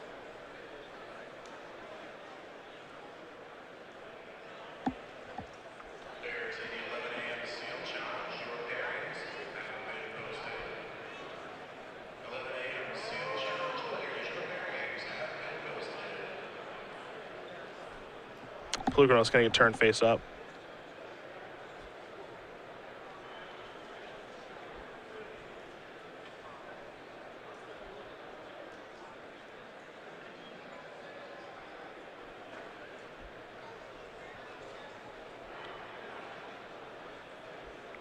Pelucranos going to get turned face up.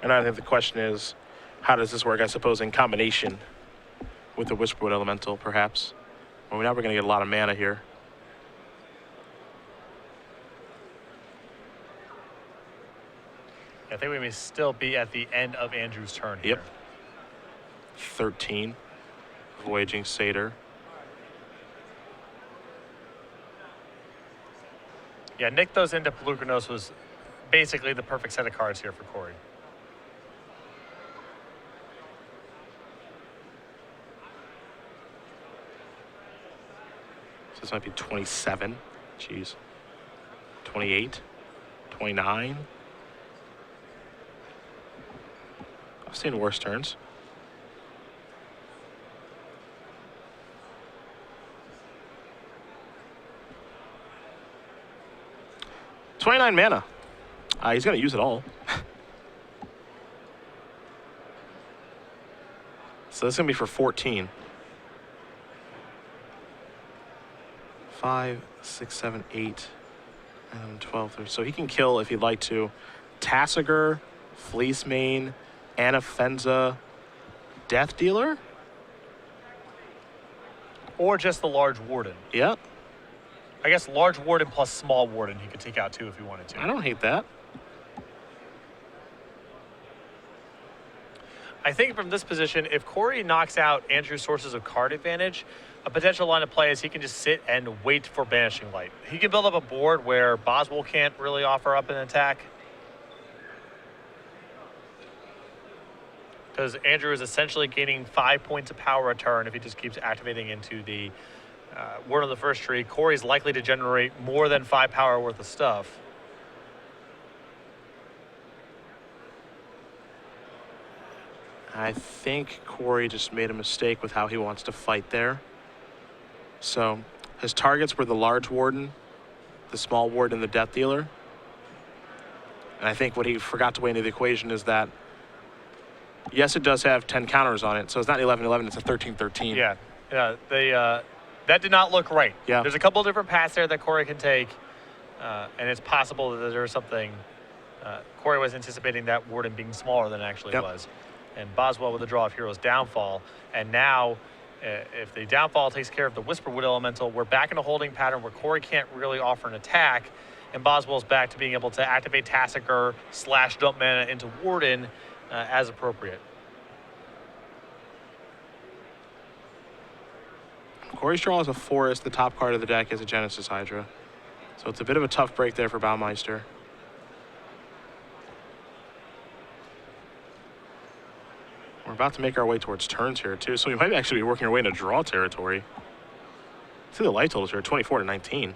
And I think the question is, how does this work, I suppose, in combination with the Whisperwood Elemental, perhaps? Well, now we're going to get a lot of mana here. I think we may still be at the end of Andrew's turn here. Yep. 13. Voyaging Satyr. Yeah, Nick those into Pelucranos was basically the perfect set of cards here for Corey. So this might be 27. Jeez. 28. 29. I've seen worse turns. $29 mana. He's going to use it all. So this is going to be for 14. 5, 6, 7, 8, 12, 13. So he can kill, if he'd like to, Tassiger, Fleecemane, Anafenza, Death Dealer? Or just the large Warden. Yep. I guess large Warden plus small Warden he could take out too if he wanted to. I don't hate that. I think from this position, if Corey knocks out Andrew's sources of card advantage, a potential line of play is he can just sit and wait for Banishing Light. He can build up a board where Boswell can't really offer up an attack, because Andrew is essentially gaining 5 points of power a turn if he just keeps activating into the Word on the first tree. Corey's likely to generate more than 5 power worth of stuff. I think Corey just made a mistake with how he wants to fight there. So his targets were the large Warden, the small Warden, and the Death Dealer. And I think what he forgot to weigh into the equation is that, yes, it does have 10 counters on it. So it's not 11-11, it's a 13-13. Yeah, that did not look right. Yeah. There's a couple of different paths there that Corey can take, and it's possible that there's something. Corey was anticipating that Warden being smaller than it actually was. And Boswell with the draw of Heroes Downfall. And now, if the Downfall takes care of the Whisperwood Elemental, we're back in a holding pattern where Corey can't really offer an attack, and Boswell's back to being able to activate Tassiger / dump mana into Warden as appropriate. Corey's draw is a forest. The top card of the deck is a Genesis Hydra. So it's a bit of a tough break there for Baumeister. We're about to make our way towards turns here, too. So we might actually be working our way into draw territory. See the light totals here, 24-19.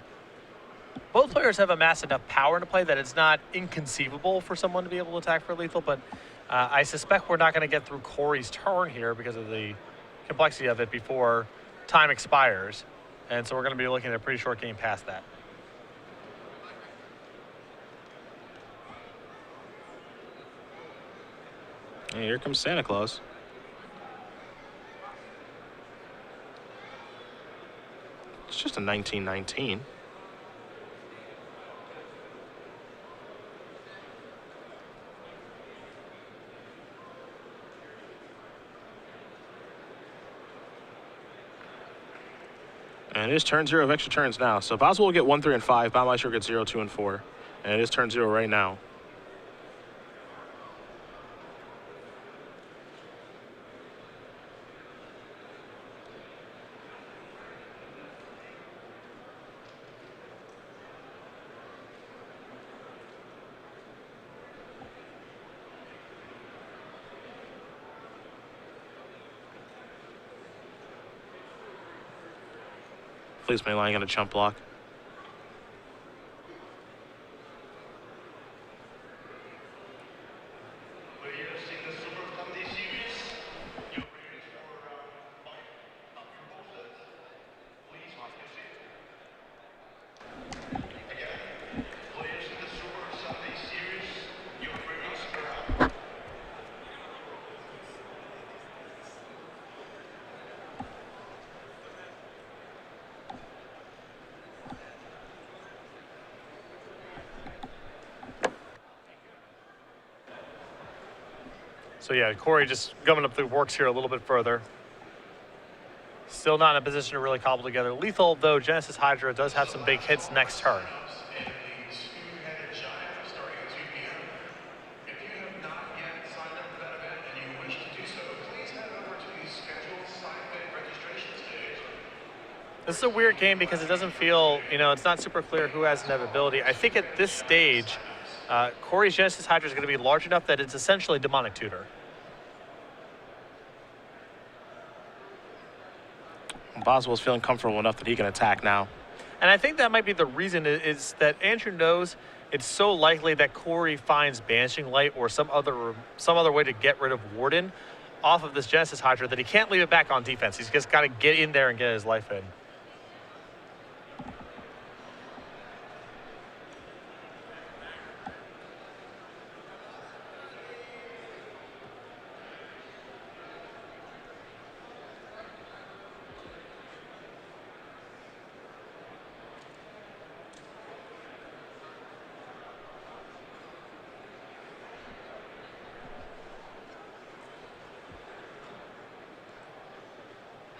Both players have amassed enough power to play that it's not inconceivable for someone to be able to attack for lethal, but I suspect we're not going to get through Corey's turn here because of the complexity of it before time expires. And so we're going to be looking at a pretty short game past that. And here comes Santa Claus. It's just a 19-19. And it is turn 0 of extra turns now. So Boswell will get 1, 3, and 5. Baumeister gets 0, 2, and 4. And it is turn 0 right now. Fleece main line gonna chump block. So yeah, Corey just gumming up the works here a little bit further. Still not in a position to really cobble together lethal, though Genesis Hydra does have some big hits next turn. This is a weird game because it doesn't feel, it's not super clear who has inevitability. I think at this stage, Corey's Genesis Hydra is going to be large enough that it's essentially Demonic Tutor. Boswell's feeling comfortable enough that he can attack now. And I think that might be the reason is that Andrew knows it's so likely that Corey finds Banishing Light or some other way to get rid of Warden off of this Genesis Hydra that he can't leave it back on defense. He's just got to get in there and get his life in.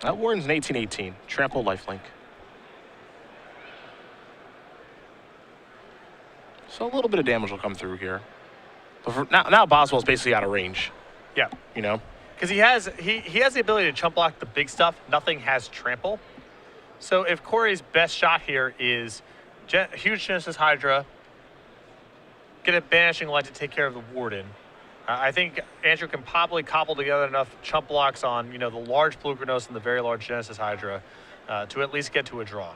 That Warden's an 18-18. Trample lifelink. So a little bit of damage will come through here. But for now Boswell's basically out of range. Yeah. Because he has the ability to chump block the big stuff. Nothing has trample. So if Corey's best shot here is huge Genesis Hydra, get a Banishing Light to take care of the Warden, I think Andrew can probably cobble together enough chump blocks on, the large Plukernos and the very large Genesis Hydra to at least get to a draw.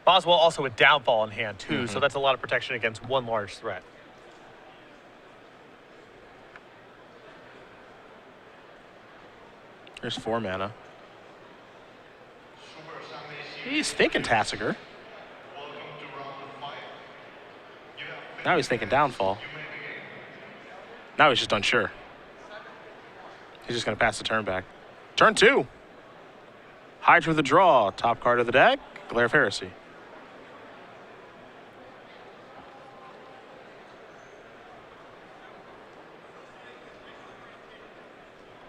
Boswell also with Downfall in hand, too, so that's a lot of protection against one large threat. There's 4 mana. He's thinking Tassiger. Now he's thinking Downfall. Now he's just unsure. He's just going to pass the turn back. Turn 2. Hydra with a draw. Top card of the deck, Glare of Heresy.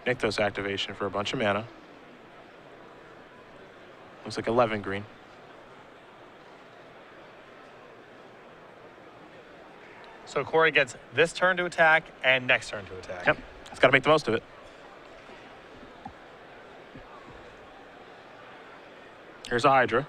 Nykthos activation for a bunch of mana. Looks like 11 green. So Corey gets this turn to attack and next turn to attack. Yep, he's got to make the most of it. Here's a Hydra.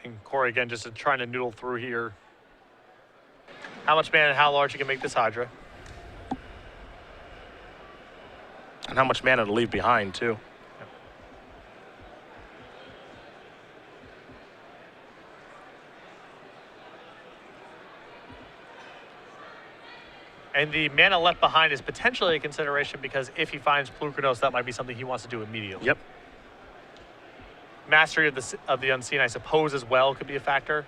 And Corey, again, just trying to noodle through here. How much mana and how large you can make this Hydra. And how much mana to leave behind, too. Yep. And the mana left behind is potentially a consideration because if he finds Plukernos, that might be something he wants to do immediately. Yep. Mastery of the Unseen, I suppose, as well could be a factor.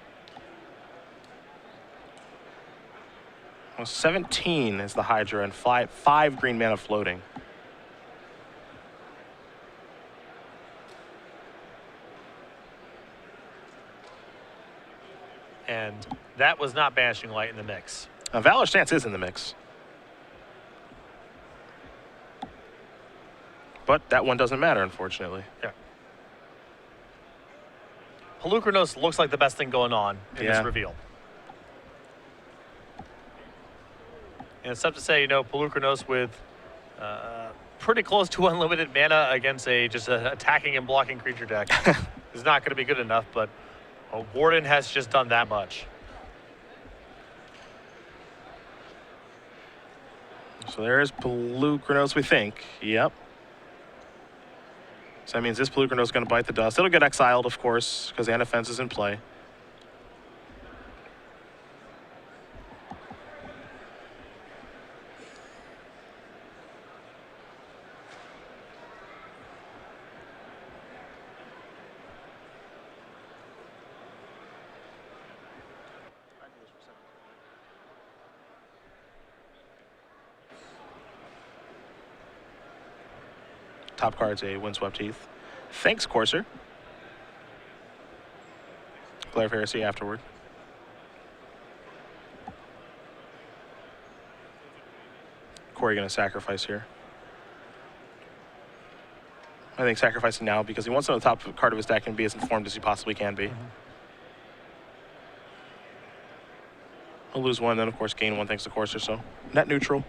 Well, 17 is the Hydra and five green mana floating. And that was not Banishing Light in the mix. Valor Stance is in the mix. But that one doesn't matter, unfortunately. Yeah. Polukranos looks like the best thing going on in this reveal. And it's tough to say, Polukranos with pretty close to unlimited mana against just an attacking and blocking creature deck is not going to be good enough, but Warden has just done that much. So there's Polukranos, we think. Yep. So that means this Polukranos is going to bite the dust. It'll get exiled, of course, because the Anafense is in play. Top card's a Windswept Heath. Thanks, Courser. Glare of Heresy afterward. Corey going to sacrifice here. I think sacrificing now because he wants on the top card of his deck and be as informed as he possibly can be. He'll lose one, then of course gain one thanks to Courser, so net neutral.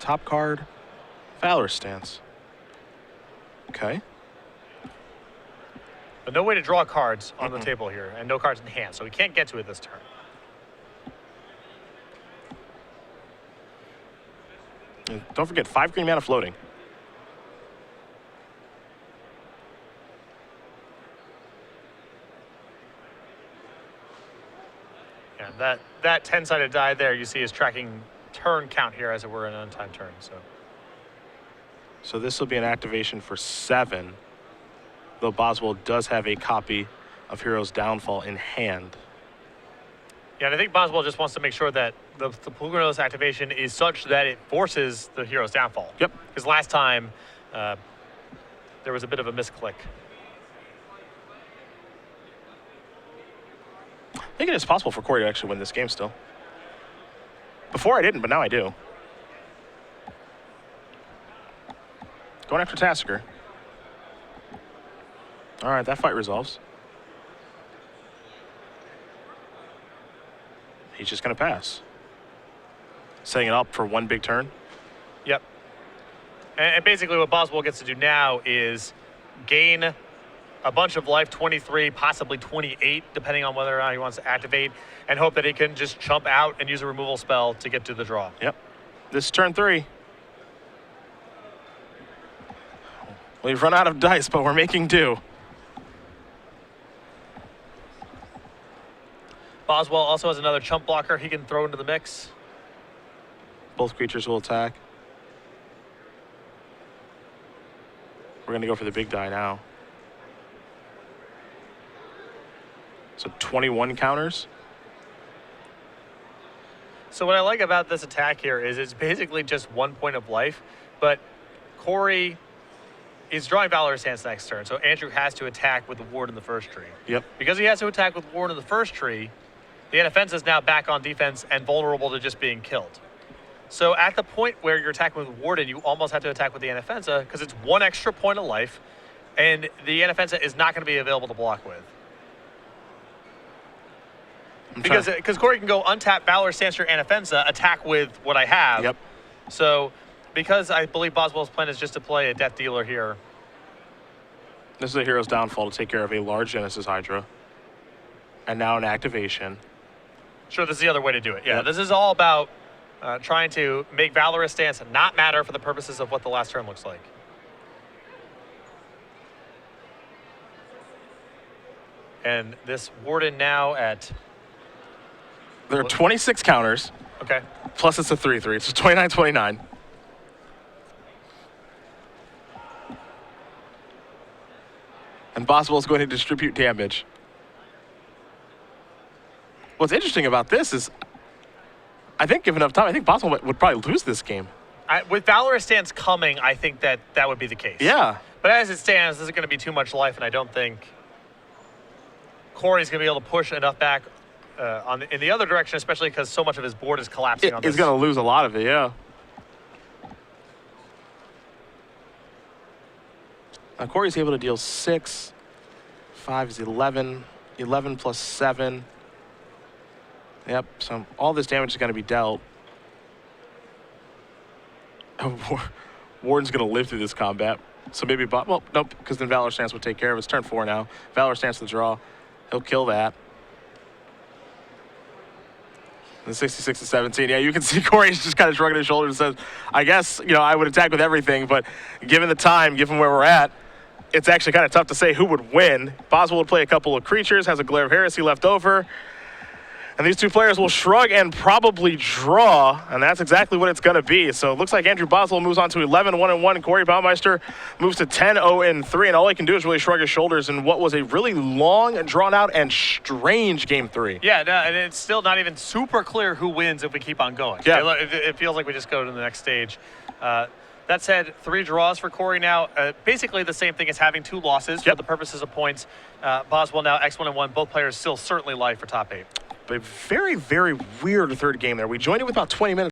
Top card, Valor Stance. Okay. But no way to draw cards on the table here, and no cards in hand, so we can't get to it this turn. And don't forget, 5 green mana floating. Yeah, that 10-sided die there you see is tracking turn count here as it were an untimed turn. So this will be an activation for 7, though Boswell does have a copy of Hero's Downfall in hand. Yeah, and I think Boswell just wants to make sure that the Polukranos activation is such that it forces the Hero's Downfall. Yep. Because last time there was a bit of a misclick. I think it is possible for Corey to actually win this game still. Before I didn't, but now I do. Going after Tasker. All right, that fight resolves. He's just going to pass. Setting it up for one big turn. Yep. And basically what Boswell gets to do now is gain a bunch of life, 23, possibly 28, depending on whether or not he wants to activate, and hope that he can just chump out and use a removal spell to get to the draw. Yep. This is turn 3. We've run out of dice, but we're making do. Boswell also has another chump blocker he can throw into the mix. Both creatures will attack. We're going to go for the big die now. So 21 counters. So what I like about this attack here is it's basically just 1 point of life, but Corey is drawing Valorous Stance next turn, so Andrew has to attack with the Ward in the first tree. Yep. Because he has to attack with Ward in the first tree, the Anafense is now back on defense and vulnerable to just being killed. So at the point where you're attacking with Warden, you almost have to attack with the Anafense because it's 1 extra point of life, and the Anafense is not going to be available to block with. Because Corey can go untap Valor, Stance, or Anafense, attack with what I have. Yep. So because I believe Boswell's plan is just to play a Death Dealer here. This is a Hero's Downfall to take care of a large Genesis Hydra. And now an activation. Sure, this is the other way to do it. Yeah, Yep. This is all about trying to make Valorous Stance not matter for the purposes of what the last turn looks like. And this Warden now at... There are 26 counters. Okay. Plus it's a 3/3. It's 29-29. And Boswell's going to distribute damage. What's interesting about this is, I think given enough time, I think Boswell would probably lose this game. With Valorous Stance coming, I think that would be the case. Yeah. But as it stands, this is going to be too much life, and I don't think Corey's going to be able to push enough back in the other direction, especially because so much of his board is collapsing on this. He's going to lose a lot of it, yeah. Now Corey's able to deal 6. 5 is 11. 11 plus 7. Yep, so all this damage is going to be dealt. Warden's going to live through this combat. So maybe, well, nope, because then Valor Stance would take care of it. It's turn 4 now. Valor Stance to the draw. He'll kill that. And 66 to 17. Yeah, you can see Corey's just kind of shrugging his shoulders and says, I guess, I would attack with everything, but given the time, given where we're at, it's actually kind of tough to say who would win. Boswell would play a couple of creatures, has a Glare of Heresy left over. And these two players will shrug and probably draw, and that's exactly what it's going to be. So it looks like Andrew Boswell moves on to 11-1-1, and Corey Baumeister moves to 10-0-3, and all he can do is really shrug his shoulders in what was a really long, drawn-out, and strange Game 3. Yeah, no, and it's still not even super clear who wins if we keep on going. Yeah. It feels like we just go to the next stage. That said, 3 draws for Corey now. Basically the same thing as having 2 losses for the purposes of points. Boswell now X1-1. Both players still certainly live for top 8. A very, very weird third game there. We joined it with about 20 minutes.